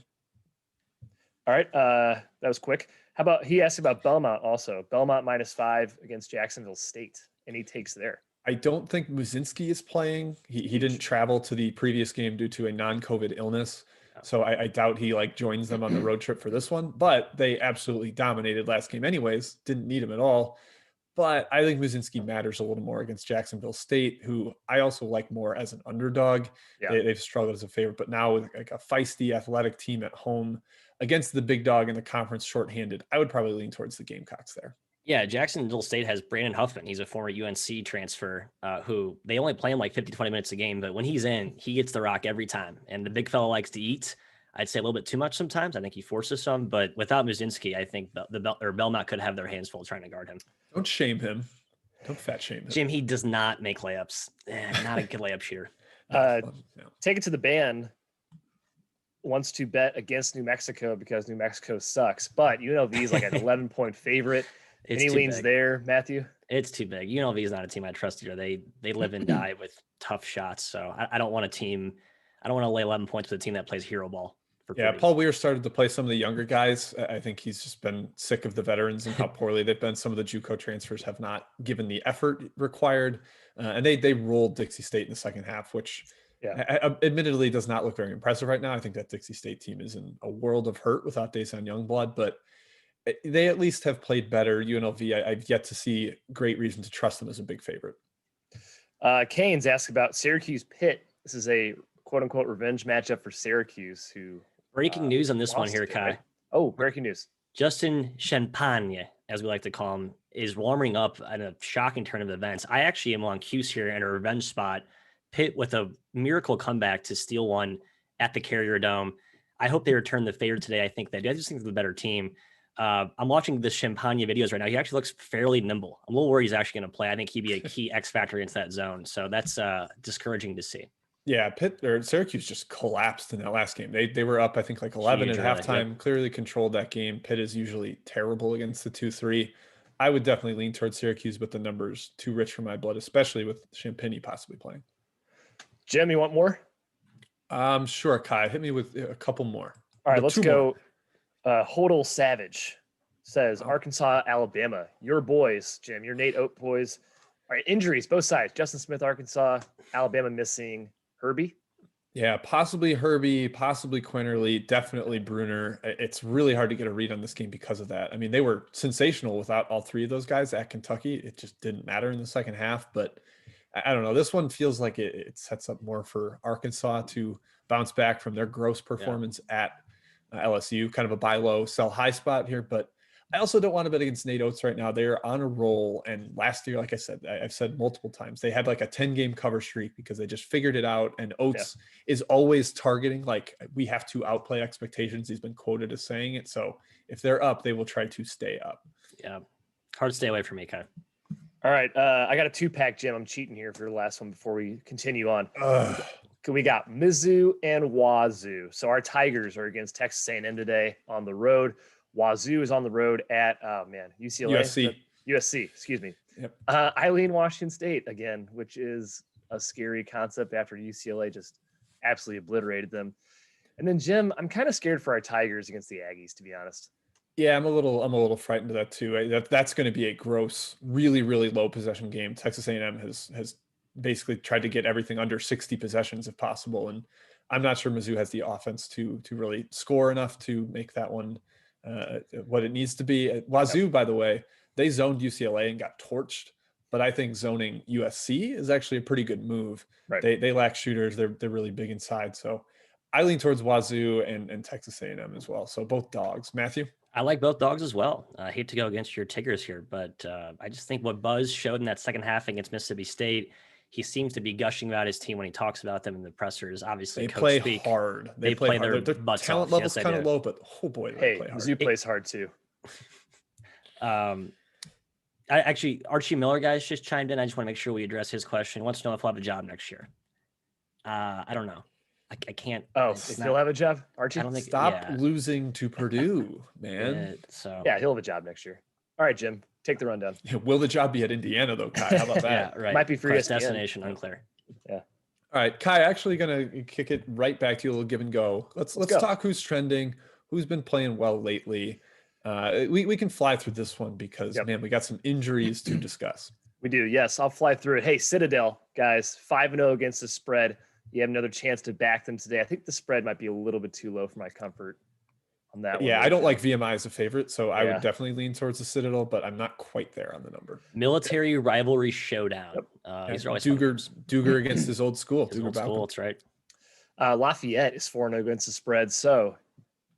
All right. That was quick. How about, he asked about Belmont also. Belmont -5 against Jacksonville State. Any takes there? I don't think Muzinski is playing. He didn't travel to the previous game due to a non-COVID illness. So I doubt he joins them on the road trip for this one, but they absolutely dominated last game anyways. Didn't need him at all. But I think Muzinski matters a little more against Jacksonville State, who I also like more as an underdog. Yeah. They've struggled as a favorite, but now with like a feisty athletic team at home against the big dog in the conference shorthanded, I would probably lean towards the Gamecocks there. Yeah, Jacksonville State has Brandon Huffman. He's a former UNC transfer who they only play him like 50, 20 minutes a game, but when he's in, he gets the rock every time. And the big fella likes to eat. I'd say a little bit too much sometimes. I think he forces some, but without Muzinski, I think Belmont could have their hands full trying to guard him. Don't shame him. Don't fat shame him. Jim, he does not make layups. Not a good layup shooter. Take it to the ban. Wants to bet against New Mexico because New Mexico sucks, but UNLV is like an 11-point favorite. Any leans there, Matthew? It's too big. UNLV is not a team I trust here. They live and die with tough shots. So I don't want a team. I don't want to lay 11 points with a team that plays hero ball. Yeah, Paul Weir started to play some of the younger guys. I think he's just been sick of the veterans and how poorly they've been. Some of the JUCO transfers have not given the effort required, and they rolled Dixie State in the second half, which admittedly does not look very impressive right now. I think that Dixie State team is in a world of hurt without Dason Youngblood, but they at least have played better. UNLV, I've yet to see great reason to trust them as a big favorite. Canes asked about Syracuse Pitt. This is a quote-unquote revenge matchup for Syracuse, who breaking news on this one here, Kai. Right? Oh, breaking news. Justin Champagne, as we like to call him, is warming up in a shocking turn of events. I actually am on Cuse here in a revenge spot. Pitt with a miracle comeback to steal one at the Carrier Dome. I hope they return the favor today. I think they do. I just think they're the better team. I'm watching the Champagne videos right now. He actually looks fairly nimble. I'm a little worried he's actually going to play. I think he'd be a key X factor against that zone. So that's discouraging to see. Yeah, Syracuse just collapsed in that last game. They were up, I think, like 11 at halftime, clearly controlled that game. Pitt is usually terrible against the 2-3. I would definitely lean towards Syracuse, but the number's too rich for my blood, especially with Champagny possibly playing. Jim, you want more? Sure, Kai. Hit me with a couple more. All right, let's go. Hodel Savage says Arkansas, Alabama. Your boys, Jim, your Nate Oat boys. All right, injuries, both sides. Justin Smith, Arkansas, Alabama missing Herbie. Yeah, possibly Herbie, possibly Quinterly, definitely Bruner. It's really hard to get a read on this game because of that. I mean, they were sensational without all three of those guys at Kentucky. It just didn't matter in the second half. But I don't know. This one feels like it sets up more for Arkansas to bounce back from their gross performance at LSU. Kind of a buy low, sell high spot here. But I also don't want to bet against Nate Oates right now. They're on a roll. And last year, like I said, I've said multiple times, they had like a 10-game cover streak because they just figured it out. And Oates is always targeting, like, we have to outplay expectations. He's been quoted as saying it. So if they're up, they will try to stay up. Yeah. Hard to stay away from me, kind of. All right. I got a 2-pack, Jim. I'm cheating here for the last one before we continue on. We got Mizzou and Wazoo. So our Tigers are against Texas A&M today on the road. Wazoo is on the road at UCLA. USC, excuse me. Yep. Eileen, Washington State again, which is a scary concept after UCLA just absolutely obliterated them. And then Jim, I'm kind of scared for our Tigers against the Aggies, to be honest. Yeah, I'm a little frightened of that too. That's going to be a gross, really, really low possession game. Texas A&M has basically tried to get everything under 60 possessions if possible, and I'm not sure Mizzou has the offense to really score enough to make that one what it needs to be. Wazoo, by the way, they zoned UCLA and got torched, but I think zoning USC is actually a pretty good move. Right. They lack shooters. They're really big inside, so I lean towards Wazoo and Texas A&M as well. So both dogs. Matthew? I like both dogs as well. I hate to go against your Tigers here, but I just think what Buzz showed in that second half against Mississippi State, he seems to be gushing about his team when he talks about them in the pressers. Obviously, they play hard. They play hard. Their talent level's kind of low, but oh boy, they play hard. Mizzou plays hard too. Actually, Archie Miller, guys, just chimed in. I just want to make sure we address his question. He wants to know if he'll have a job next year. I don't know. I can't. Oh, if he'll have a job, Archie? I don't think. Stop losing to Purdue, man. He'll have a job next year. All right, Jim, take the rundown. Will the job be at Indiana though, Kai? How about that? Yeah, right. Might be for ESPN. Destination unclear. Yeah. All right, Kai. Actually, gonna kick it right back to you. A little give and go. Let's talk who's trending, who's been playing well lately. We can fly through this one because man, we got some injuries to discuss. We do. Yes, I'll fly through it. Hey, Citadel guys, 5-0 against the spread. You have another chance to back them today. I think the spread might be a little bit too low for my comfort on that one. Yeah, I don't like VMI as a favorite, so I would definitely lean towards the Citadel, but I'm not quite there on the number. Military rivalry showdown. These are always Duger against his old school. His old school, that's right. Lafayette is 4-0 against the spread. So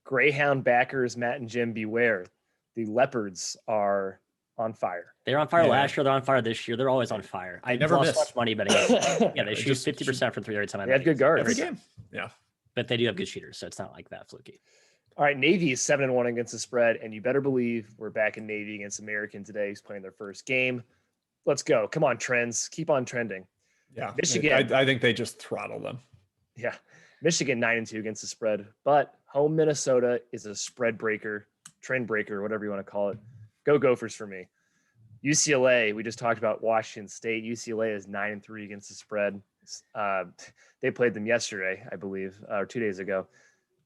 Greyhound backers, Matt and Jim, beware. The Leopards are on fire. They're on fire last year. They're on fire this year. They're always on fire. I never lost much money betting against them. Yeah, they shoot 50% from 3 every time. They have good guards every game. Yeah, but they do have good shooters, so it's not like that fluky. All right, Navy is 7-1 against the spread, and you better believe we're back in Navy against American today. Who's playing their first game? Let's go. Come on, trends. Keep on trending. Yeah, Michigan. I think they just throttle them. Yeah, Michigan 9-2 against the spread, but home Minnesota is a spread breaker, trend breaker, whatever you want to call it. Go Gophers for me. UCLA, we just talked about Washington State. UCLA is 9-3 against the spread. They played them yesterday, I believe, or 2 days ago.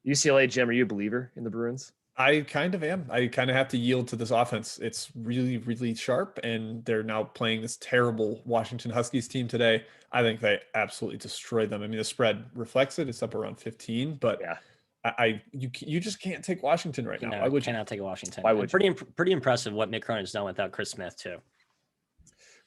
UCLA, Jim, are you a believer in the Bruins? I kind of am. I kind of have to yield to this offense. It's really, really sharp, and they're now playing this terrible Washington Huskies team today. I think they absolutely destroyed them. I mean, the spread reflects it. It's up around 15, but you just can't take Washington right now. Why would you? Cannot take Washington. Why would you? Pretty impressive what Mick Cronin's done without Chris Smith too.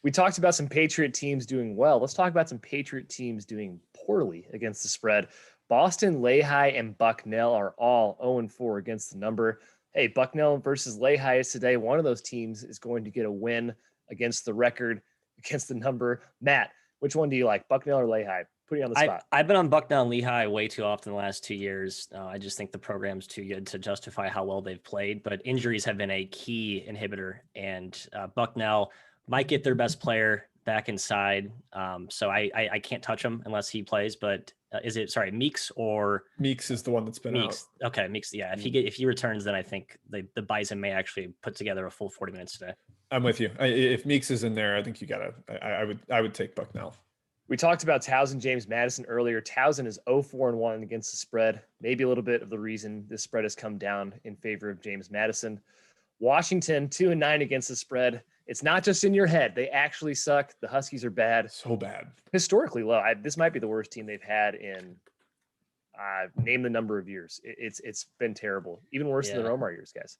We talked about some Patriot teams doing well. Let's talk about some Patriot teams doing poorly against the spread. Boston, Lehigh, and Bucknell are all 0-4 against the number. Hey, Bucknell versus Lehigh is today. One of those teams is going to get a win against the record, against the number. Matt, which one do you like, Bucknell or Lehigh? Put you on the spot. I've been on Bucknell and Lehigh way too often the last 2 years. I just think the program's too good to justify how well they've played, but injuries have been a key inhibitor, and Bucknell might get their best player back inside. So I can't touch him unless he plays. But Meeks or Meeks is the one that's been Meeks? out. Okay, Meeks. Yeah, if he returns, then I think the Bison may actually put together a full 40 minutes today. I'm with you. If Meeks is in there, I think you gotta. I would take Bucknell. We talked about Towson, James Madison earlier. Towson is 0-4-1 against the spread. Maybe a little bit of the reason this spread has come down in favor of James Madison. Washington 2-9 against the spread. It's not just in your head. They actually suck. The Huskies are bad. So bad. Historically low. This might be the worst team they've had in name the number of years. It's been terrible. Even worse than the Romar years, guys.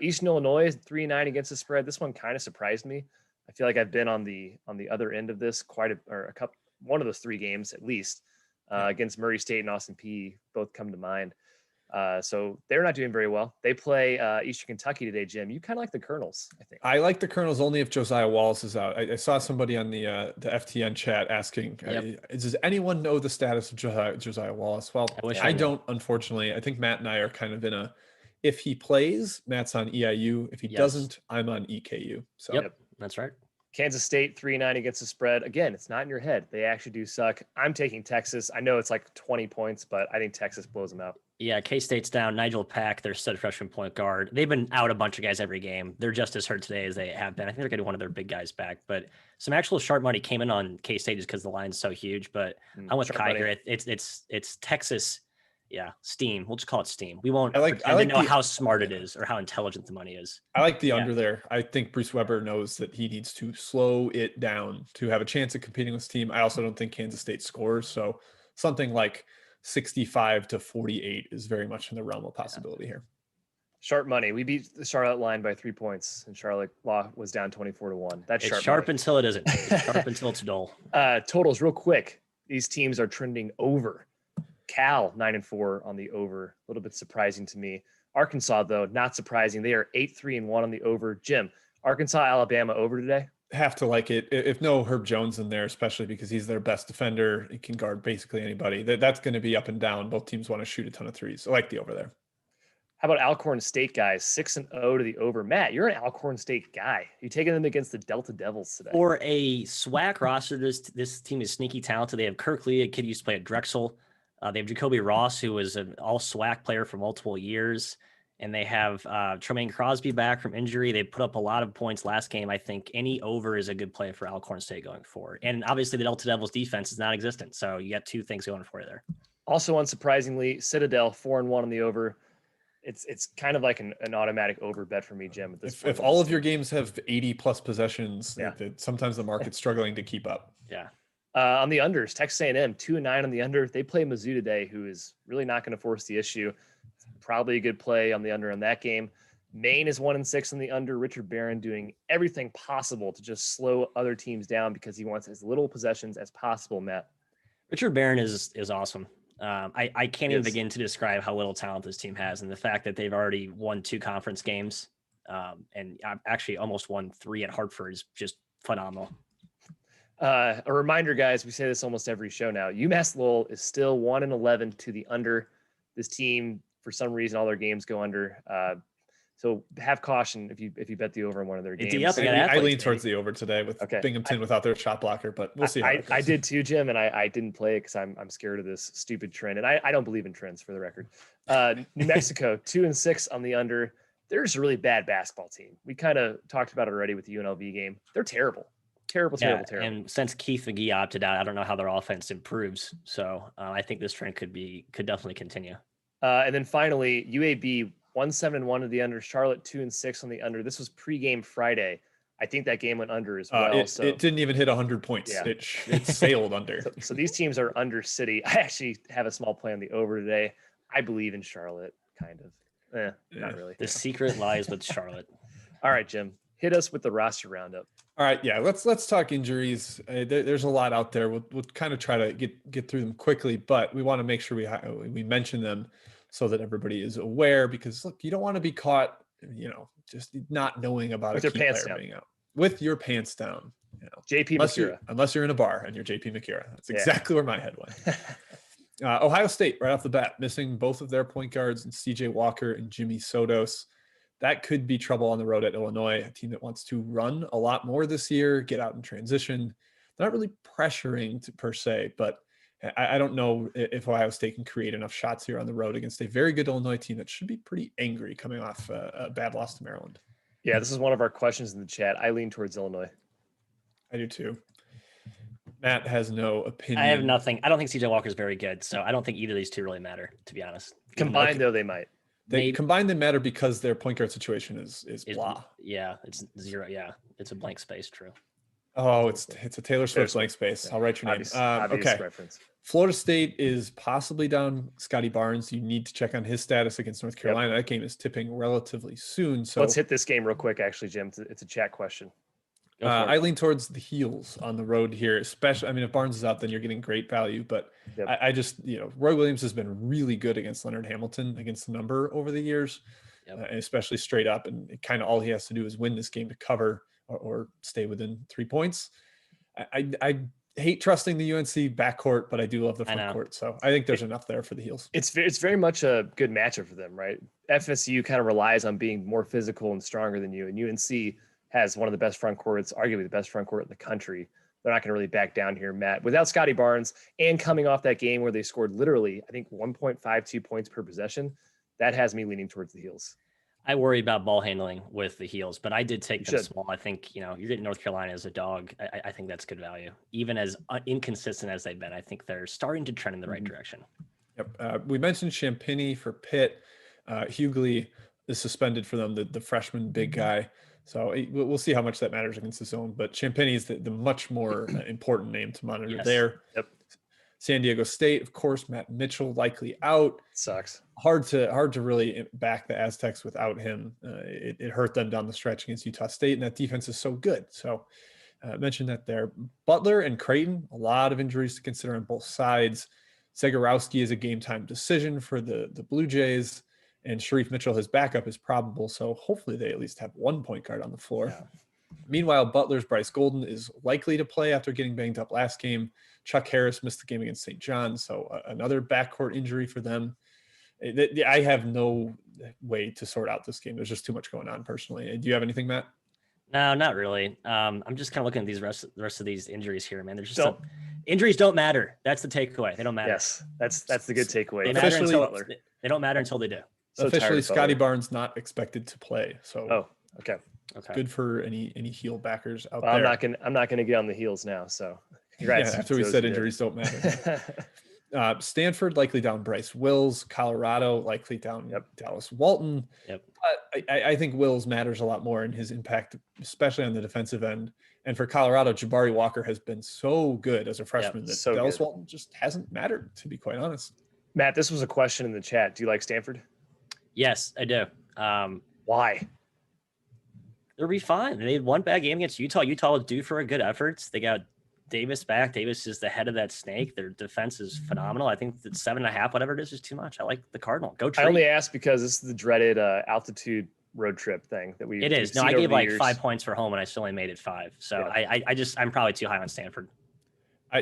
Eastern Illinois is 3-9 against the spread. This one kind of surprised me. I feel like I've been on the other end of this one of those 3 games at least against Murray State and Austin Peay both come to mind. So they're not doing very well. They play Eastern Kentucky today, Jim. You kind of like the Colonels, I think. I like the Colonels only if Josiah Wallace is out. I saw somebody on the FTN chat asking, does anyone know the status of Josiah Wallace? Well, I don't, unfortunately. I think Matt and I are kind of in a, if he plays, Matt's on EIU. If he doesn't, I'm on EKU. So Yep, that's right. Kansas State 3-9 against the spread. Again, it's not in your head. They actually do suck. I'm taking Texas. I know it's like 20 points, but I think Texas blows them out. Yeah, K-State's down. Nigel Pack, their stud freshman point guard. They've been out a bunch of guys every game. They're just as hurt today as they have been. I think they're getting one of their big guys back. But some actual sharp money came in on K-State just because the line's so huge. But I'm with Kai here. It's Texas. Yeah, steam. We'll just call it steam. We won't know how smart it is or how intelligent the money is. I like the under there. I think Bruce Weber knows that he needs to slow it down to have a chance at competing with this team. I also don't think Kansas State scores. So something like 65-48 is very much in the realm of possibility here. Sharp money. We beat the Charlotte line by 3 points, and Charlotte Law was down 24-1. That's sharp until it isn't. It's sharp until it's dull. Totals real quick. These teams are trending over. Cal 9-4 on the over. A little bit surprising to me. Arkansas, though, not surprising. They are 8-3-1 on the over. Jim, Arkansas, Alabama over today? Have to like it. If no Herb Jones in there, especially because he's their best defender, he can guard basically anybody. That's going to be up and down. Both teams want to shoot a ton of threes. I like the over there. How about Alcorn State, guys? 6-0 to the over. Matt, you're an Alcorn State guy. You taking them against the Delta Devils today? For a SWAC roster, this team is sneaky talented. They have Kirk Lee, a kid who used to play at Drexel. They have Jacoby Ross, who was an all SWAC player for multiple years. And they have Tremaine Crosby back from injury. They put up a lot of points last game. I think any over is a good play for Alcorn State going forward. And obviously the Delta Devils defense is non-existent. So you got 2 things going for you there. Also, unsurprisingly, Citadel 4-1 on the over. It's kind of like an automatic over bet for me, Jim. At this point, if all of your games have 80+ possessions, sometimes the market's struggling to keep up. Yeah. On the unders, Texas A&M 2-9 on the under. They play Mizzou today, who is really not going to force the issue. Probably a good play on the under in that game. Maine is 1-6 on the under. Richard Barron doing everything possible to just slow other teams down because he wants as little possessions as possible, Matt. Richard Barron is awesome. I can't even begin to describe how little talent this team has, and the fact that they've already won 2 conference games and actually almost won 3 at Hartford is just phenomenal. A reminder, guys, we say this almost every show now. UMass Lowell is still 1-11 to the under. This team, for some reason, all their games go under. So have caution if you bet the over in one of their games. I lean towards the over today with Binghamton without their shot blocker, but we'll see. I did too, Jim, and I didn't play it because I'm scared of this stupid trend, and I don't believe in trends, for the record. New Mexico 2-6 on the under. They're just a really bad basketball team. We kind of talked about it already with the UNLV game. They're terrible. Terrible. And since Keith McGee opted out, I don't know how their offense improves. So I think this trend could definitely continue. And then finally, UAB 1-7-1 to the under. Charlotte 2-6 on the under. This was pregame Friday. I think that game went under as well. It didn't even hit 100 points. Yeah. It sailed under. So these teams are under City. I actually have a small play on the over today. I believe in Charlotte, kind of. Not really. The secret lies with Charlotte. All right, Jim. Hit us with the roster roundup. All right, yeah, let's talk injuries. There's a lot out there. We'll kind of try to get through them quickly, but we want to make sure we mention them so that everybody is aware. Because look, you don't want to be caught, just not knowing about with a your key pants player down. being out with your pants down. JP Makira. Unless you're in a bar and you're JP Makira. That's exactly where my head went. Ohio State right off the bat missing both of their point guards, and CJ Walker and Jimmy Sotos. that could be trouble on the road at Illinois, a team that wants to run a lot more this year, get out in transition. They're not really pressuring per se, but I don't know if Ohio State can create enough shots here on the road against a very good Illinois team that should be pretty angry coming off a bad loss to Maryland. Yeah, this is one of our questions in the chat. I lean towards Illinois. I do too. Matt has no opinion. I have nothing. I don't think CJ Walker's very good, so I don't think either of these two really matter, to be honest. Combined, though, they might. Combined, they matter because their point guard situation is blah. Yeah, it's zero. Yeah, it's a blank space. True. Oh, it's a Taylor Swift blank space. I'll write your name. Obvious reference. Florida State is possibly down Scotty Barnes. You need to check on his status against North Carolina. That game is tipping relatively soon. So let's hit this game real quick, actually, Jim. It's a chat question. I lean towards the Heels on the road here, especially. I mean, if Barnes is out, then you're getting great value. But I just, Roy Williams has been really good against Leonard Hamilton against the number over the years, and especially straight up. And kind of all he has to do is win this game to cover or stay within 3 points. I hate trusting the UNC backcourt, but I do love the front court. So I think there's enough there for the Heels. It's very much a good matchup for them, right? FSU kind of relies on being more physical and stronger than you, and UNC has one of the best front courts, arguably the best front court in the country. They're not going to really back down here, Matt. Without Scotty Barnes and coming off that game where they scored literally, I think, 1.52 points per possession, that has me leaning towards the Heels. I worry about ball handling with the Heels, but I did take them small. I think, you're getting North Carolina as a dog. I think that's good value. Even as inconsistent as they've been, I think they're starting to trend in the right direction. Yep. We mentioned Champagny for Pitt. Hughley is suspended for them, the freshman big guy. So we'll see how much that matters against the zone. But Champagny is the much more important name to monitor there. Yep. San Diego State, of course, Matt Mitchell likely out. Sucks. Hard to really back the Aztecs without him. It hurt them down the stretch against Utah State, and that defense is so good. So I mentioned that there. Butler and Creighton, a lot of injuries to consider on both sides. Zagorowski is a game-time decision for the Blue Jays. And Sharif Mitchell, his backup, is probable. So hopefully they at least have one point guard on the floor. Yeah. Meanwhile, Butler's Bryce Golden is likely to play after getting banged up last game. Chuck Harris missed the game against St. John's. So another backcourt injury for them. I have no way to sort out this game. There's just too much going on personally. Do you have anything, Matt? No, not really. I'm just kind of looking at the rest of these injuries here, man. There's just injuries don't matter. That's the takeaway. They don't matter. Yes, that's the good takeaway. They don't matter until they do. So officially, Scotty Barnes not expected to play. So okay. Good for any heel backers out there. I'm not gonna get on the heels now. So congrats. After we said injuries don't matter. Stanford likely down Bryce Wills. Colorado likely down Dallas Walton. Yep. But I think Wills matters a lot more in his impact, especially on the defensive end. And for Colorado, Jabari Walker has been so good as a freshman that Dallas Walton just hasn't mattered, to be quite honest. Matt, this was a question in the chat. Do you like Stanford? Yes, I do. Why? They'll be fine. They had one bad game against Utah. Utah was due for a good effort. They got Davis back. Davis is the head of that snake. Their defense is phenomenal. I think that 7.5, whatever it is too much. I like the Cardinal. Go Tree. I only asked because this is the dreaded altitude road trip thing that we. It is. No, I gave like 5 points for home, and I still only made it 5. So I'm probably too high on Stanford.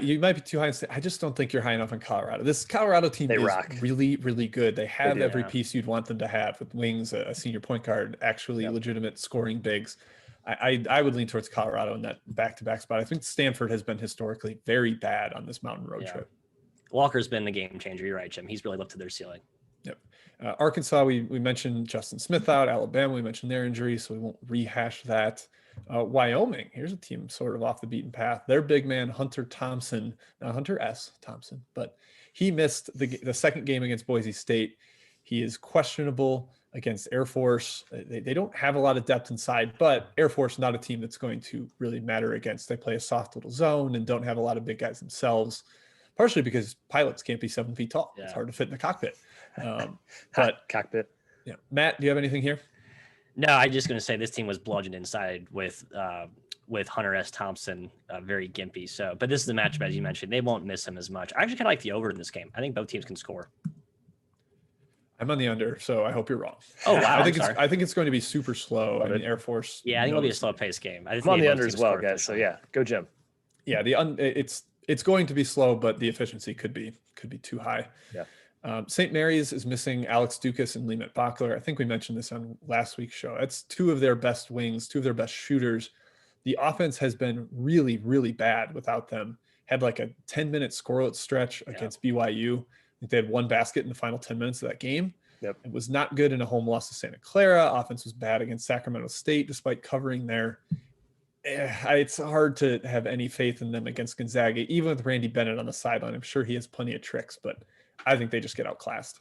You might be too high. I just don't think you're high enough on Colorado. This Colorado team is really, really good. They have every piece you'd want them to have with wings, a senior point guard, actually legitimate scoring bigs. I would lean towards Colorado in that back-to-back spot. I think Stanford has been historically very bad on this mountain road trip. Walker's been the game changer. You're right, Jim. He's really lifted their ceiling. Yep. Arkansas, we mentioned Justin Smith out. Alabama, we mentioned their injury, so we won't rehash that. Wyoming, here's a team sort of off the beaten path. Their big man, Hunter Thompson, not Hunter S. Thompson, but he missed the second game against Boise State. He is questionable against Air Force. They don't have a lot of depth inside, but Air Force, not a team that's going to really matter against. They play a soft little zone and don't have a lot of big guys themselves, partially because pilots can't be 7 feet tall. Yeah. It's hard to fit in the cockpit. But cockpit. Yeah. Matt, do you have anything here? No, I'm just going to say this team was bludgeoned inside with Hunter S. Thompson, very gimpy. So, but this is the matchup, as you mentioned. They won't miss him as much. I actually kind of like the over in this game. I think both teams can score. I'm on the under, so I hope you're wrong. Oh wow! I think it's going to be super slow. I mean, Air Force. Yeah, I think it'll be a slow-paced game. I'm on the under as well, guys. So yeah, go Jim. Yeah, it's going to be slow, but the efficiency could be too high. Yeah. St. Mary's is missing Alex Dukas and Limet Bachler. I think we mentioned this on last week's show. That's two of their best wings, two of their best shooters. The offense has been really, really bad without them. Had like a 10-minute scoreless stretch against BYU. I think they had one basket in the final 10 minutes of that game. Yep. It was not good in a home loss to Santa Clara. Offense was bad against Sacramento State, despite covering there. It's hard to have any faith in them against Gonzaga, even with Randy Bennett on the sideline. I'm sure he has plenty of tricks, but I think they just get outclassed.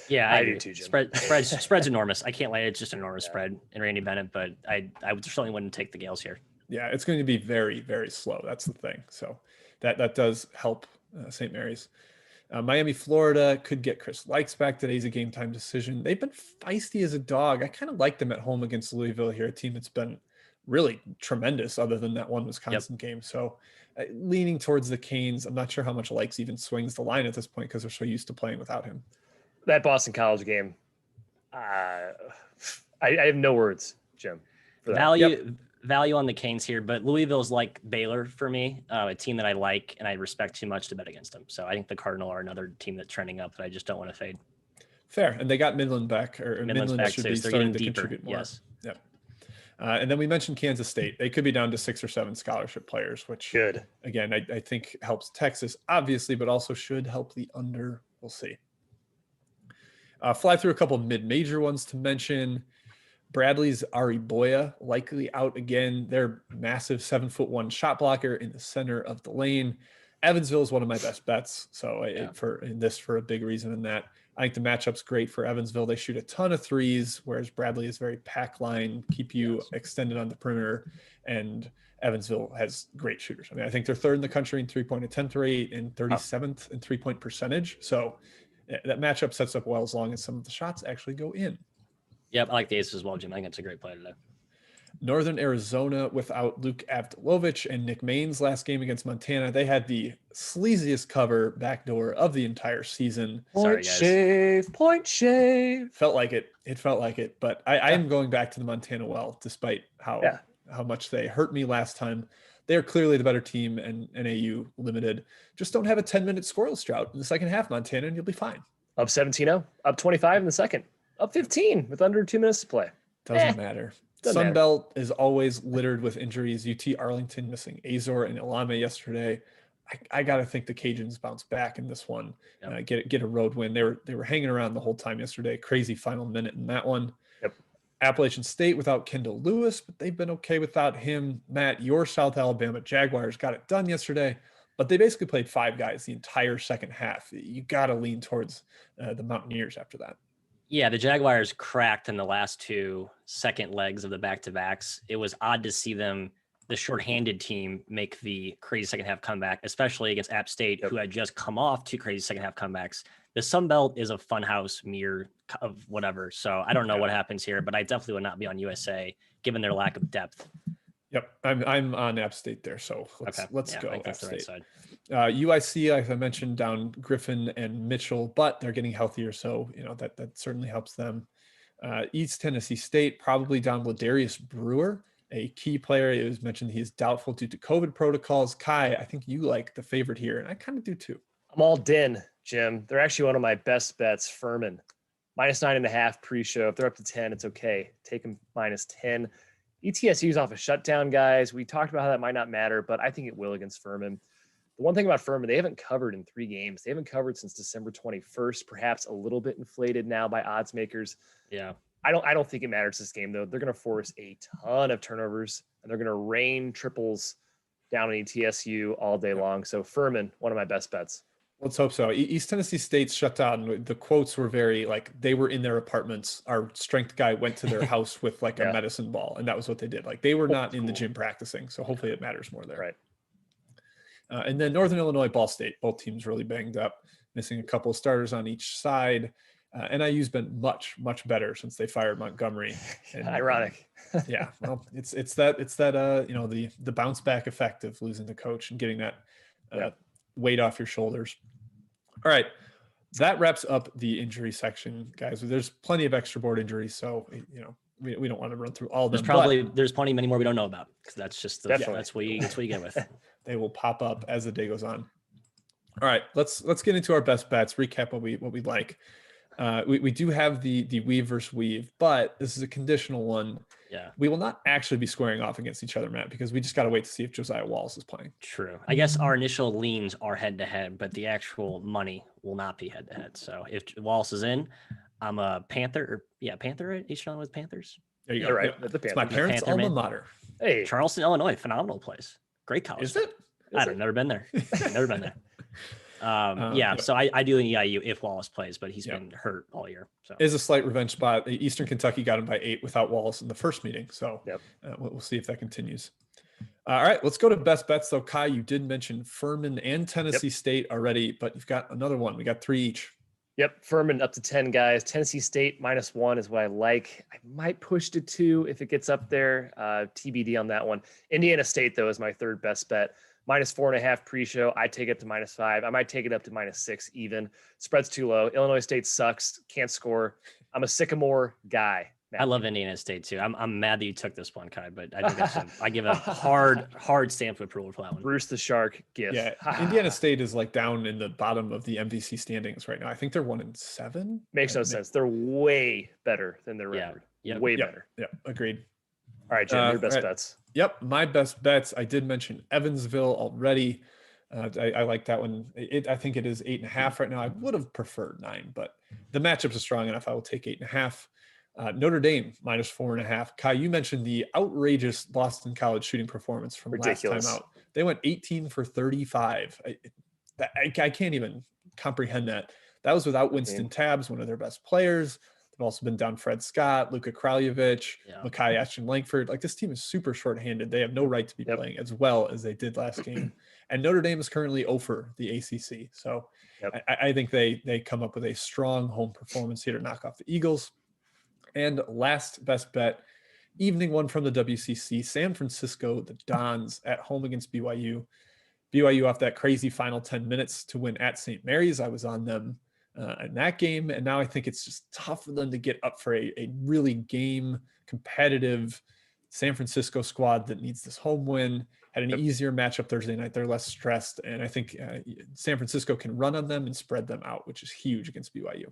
Yeah, I do too, Jim. Spread's enormous. I can't lie, it's just an enormous spread in Randy Bennett, but I certainly wouldn't take the Gales here. Yeah, it's going to be very, very slow. That's the thing. So that does help St. Mary's. Miami, Florida could get Chris Likes back. Today's a game time decision. They've been feisty as a dog. I kind of like them at home against Louisville here, a team that's been really tremendous other than that one Wisconsin game. So leaning towards the Canes. I'm not sure how much Likes even swings the line at this point because they're so used to playing without him. That Boston College game, I have no words, Jim. For that. Value on the Canes here, but Louisville's like Baylor for me, a team that I like and I respect too much to bet against them. So I think the Cardinal are another team that's trending up that I just don't want to fade. Fair, and they got Midland back, or Midland back should too, be so starting to deeper. contribute more. Yes. Yep. And then we mentioned Kansas State. They could be down to 6 or 7 scholarship players, which good. Again, I think helps Texas, obviously, but also should help the under. We'll see. Fly through a couple mid-major ones to mention. Bradley's Ari Boya likely out again. They're massive 7'1" shot blocker in the center of the lane. Evansville is one of my best bets. So for a big reason in that. I think the matchup's great for Evansville. They shoot a ton of threes, whereas Bradley is very pack line, keep you extended on the perimeter, and Evansville has great shooters. I mean, I think they're third in the country in three-point attempt rate and 37th in three-point percentage. So that matchup sets up well as long as some of the shots actually go in. Yep, I like the Aces as well, Jim. I think it's a great play today. Northern Arizona without Luke Avdilovic and Nick Maines last game against Montana. They had the sleaziest cover backdoor of the entire season. Point shave. Felt like it. It felt like it. But I am going back to the Montana well, despite how much they hurt me last time. They're clearly the better team, and NAU limited. Just don't have a 10-minute scoreless drought in the second half, Montana, and you'll be fine. Up 17-0, up 25 in the second, up 15 with under 2 minutes to play. Doesn't matter. Sunbelt is always littered with injuries. UT Arlington missing Azor and Ilame yesterday. I got to think the Cajuns bounce back in this one, get a road win. They were hanging around the whole time yesterday. Crazy final minute in that one. Yep. Appalachian State without Kendall Lewis, but they've been okay without him. Matt, your South Alabama Jaguars got it done yesterday, but they basically played 5 guys the entire second half. You got to lean towards the Mountaineers after that. Yeah, the Jaguars cracked in the last 2 second legs of the back-to-backs. It was odd to see them, the shorthanded team, make the crazy second half comeback, especially against App State, who had just come off 2 crazy second half comebacks. The Sun Belt is a funhouse mirror of whatever. So I don't know what happens here, but I definitely would not be on USA given their lack of depth. Yep, I'm on App State there, so let's go. That's the right side. UIC, as I mentioned, down Griffin and Mitchell, but they're getting healthier, so that certainly helps them. East Tennessee State probably down Ladarius Brewer, a key player. It was mentioned he is doubtful due to COVID protocols. Kai, I think you like the favorite here, and I kind of do too. I'm all in, Jim. They're actually one of my best bets. Furman -9.5 pre-show. If they're up to 10, it's okay. Take them -10. ETSU's off a shutdown, guys. We talked about how that might not matter, but I think it will against Furman. The one thing about Furman, they haven't covered in 3 games. They haven't covered since December 21st, perhaps a little bit inflated now by odds makers. Yeah. I don't think it matters this game, though. They're going to force a ton of turnovers, and they're going to rain triples down on ETSU all day long. So Furman, one of my best bets. Let's hope so. East Tennessee State's shutdown, the quotes were very they were in their apartments. Our strength guy went to their house with a medicine ball, and that was what they did. They were not in the gym practicing. So hopefully it matters more there. Right. And then Northern Illinois, Ball State, both teams really banged up, missing a couple of starters on each side. NIU's been much, much better since they fired Montgomery. And, ironic. Yeah. Well, it's that the bounce back effect of losing the coach and getting that weight off your shoulders. All right. That wraps up the injury section, guys. There's plenty of extra board injuries. So, we don't want to run through all of them. There's plenty many more we don't know about, because that's just that's what you get with. They will pop up as the day goes on. All right, let's get into our best bets. Recap what we like. We do have the weave versus weave, but this is a conditional one. Yeah. We will not actually be squaring off against each other, Matt, because we just got to wait to see if Josiah Wallace is playing. True. I guess our initial leans are head to head, but the actual money will not be head to head. So if Wallace is in, I'm a Panther. Panther, right? Each one with Panthers. There you go. You're right. Yeah. The It's my parents' Panther alma man. mater. Hey, Charleston, Illinois, phenomenal place. Great college. Is it? I've never been there. Never been there. Yep. So I do in EIU if Wallace plays, but he's been hurt all year. So Is a slight revenge spot. Eastern Kentucky got him by 8 without Wallace in the first meeting. So we'll see if that continues. All right, let's go to best bets though. Kai, you did mention Furman and Tennessee State already, but you've got another one. We got 3 each. Yep, Furman up to 10 guys. Tennessee State -1 is what I like. I might push to 2 if it gets up there. TBD on that one. Indiana State though is my third best bet. -4.5 pre-show. I take it to -5. I might take it up to -6 even. Spread's too low. Illinois State sucks. Can't score. I'm a Sycamore guy. I love Indiana State too. I'm mad that you took this one, Kai, but I think I give a hard stamp of approval for that one. Bruce the Shark gift. Yeah, Indiana State is like down in the bottom of the MVC standings right now. I think they're 1-7. Makes no sense. They're way better than their record. Way better. Yeah, agreed. All right, Jim, your best bets. Yep, my best bets. I did mention Evansville already. I like that one. I think it is 8.5 right now. I would have preferred 9, but the matchups are strong enough. I will take 8.5. Notre Dame -4.5. Kai, you mentioned the outrageous Boston College shooting performance from last time out. They went 18 for 35. I can't even comprehend that. That was without Winston Tabbs, one of their best players. They've also been down Fred Scott, Luka Kraljevic, Mekhi Ashton-Langford. Like, this team is super shorthanded. They have no right to be playing as well as they did last game. And Notre Dame is currently 0 for the ACC. So I think they come up with a strong home performance here to knock off the Eagles. And last best bet, evening one from the WCC, San Francisco, the Dons at home against BYU. BYU off that crazy final 10 minutes to win at St. Mary's. I was on them in that game. And now I think it's just tough for them to get up for a really game competitive San Francisco squad that needs this home win. Had an easier matchup Thursday night. They're less stressed. And I think San Francisco can run on them and spread them out, which is huge against BYU.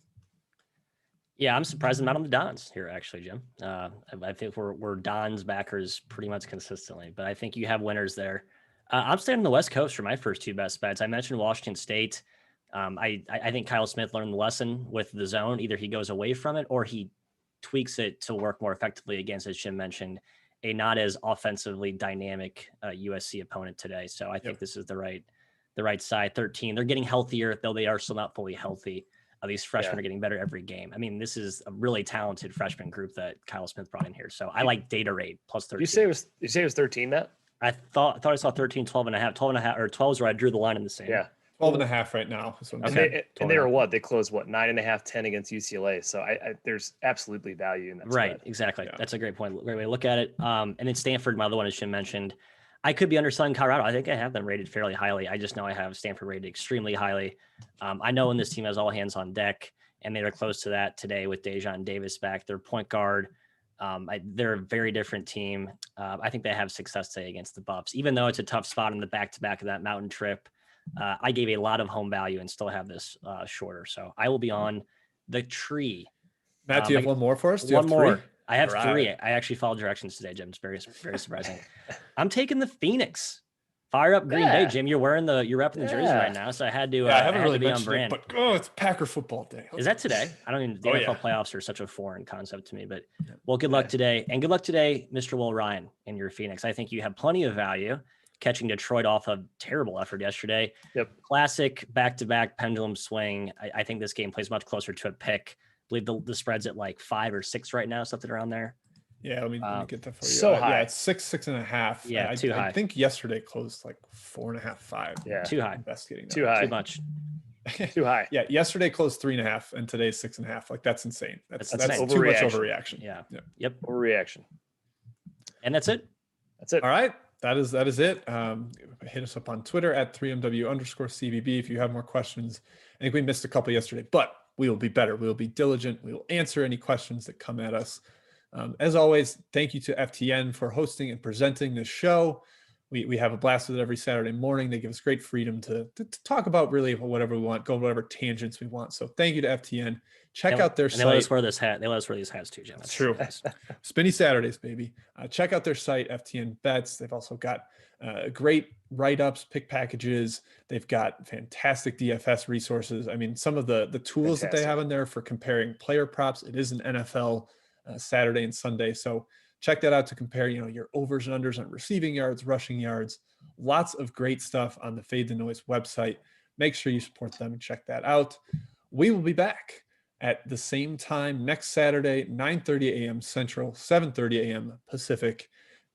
Yeah, I'm surprised I'm not on the Dons here, actually, Jim. I think we're Dons backers pretty much consistently, but I think you have winners there. I'm staying on the West Coast for my first 2 best bets. I mentioned Washington State. I think Kyle Smith learned the lesson with the zone. Either he goes away from it or he tweaks it to work more effectively against, as Jim mentioned, a not as offensively dynamic USC opponent today. So I think this is the right side. 13. They're getting healthier, though they are still not fully healthy. These freshmen are getting better every game. I mean, this is a really talented freshman group that Kyle Smith brought in here. So I like data rate +13. You say it was 13, Matt? I thought I saw 13, 12.5, 12.5, or 12 is where I drew the line in the sand. Yeah. 12.5 right now. And they were what? They closed 9.5, 10 against UCLA. So there's absolutely value in that. Right. Spread. Exactly. Yeah. That's a great point. Great way to look at it. And then Stanford, my other one, as Jim mentioned, I could be underselling Colorado. I think I have them rated fairly highly. I just know I have Stanford rated extremely highly. I know when this team has all hands on deck, and they are close to that today with Dejon Davis back, their point guard. They're a very different team. I think they have success today against the Buffs, even though it's a tough spot in the back-to-back of that mountain trip. I gave a lot of home value and still have this shorter. So I will be on the tree. Matt, do you have one more for us? One more. I have 3. I actually followed directions today, Jim. It's very, very surprising. I'm taking the Phoenix. Fire up Green Bay, Jim. You're repping the jersey right now, so I had to. I haven't really be on mentioned brand. it, but it's Packer football day. Is that today? I don't even. The NFL playoffs are such a foreign concept to me. But well, good luck today, and good luck today, Mr. Will Ryan, in your Phoenix. I think you have plenty of value catching Detroit off a terrible effort yesterday. Classic back-to-back pendulum swing. I think this game plays much closer to a pick. I believe the spread's at like 5 or 6 right now, something around there. Yeah, let me get that for you. So high. Yeah, it's 6.5. Yeah, too high. I think yesterday closed like 4.5, 5. Yeah, too high. Investigating that. Too high. Too much. Too high. Yeah, yesterday closed 3.5, and today's 6.5. Like, that's insane. That's too much overreaction. Yeah. Yep. Overreaction. And that's it. That's it. All right. That is it. Hit us up on Twitter at 3MW_CBB if you have more questions. I think we missed a couple yesterday, but we will be better. We will be diligent. We will answer any questions that come at us. As always, thank you to FTN for hosting and presenting this show. We have a blast with it every Saturday morning. They give us great freedom to talk about really whatever we want, go whatever tangents we want. So thank you to FTN. Check out their and site. They let us wear this hat. They let us wear these hats too, Jim. That's true. Spinny Saturdays, baby. Check out their site, FTN Bets. They've also got great write-ups, pick packages. They've got fantastic DFS resources. I mean, some of the tools that they have in there for comparing player props. It is an NFL Saturday and Sunday. So check that out to compare, your overs and unders on receiving yards, rushing yards. Lots of great stuff on the Fade the Noise website. Make sure you support them and check that out. We will be back at the same time next Saturday, 9:30 a.m. Central, 7:30 a.m. Pacific.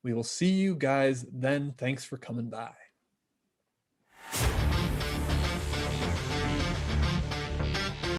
We will see you guys then. Thanks for coming by.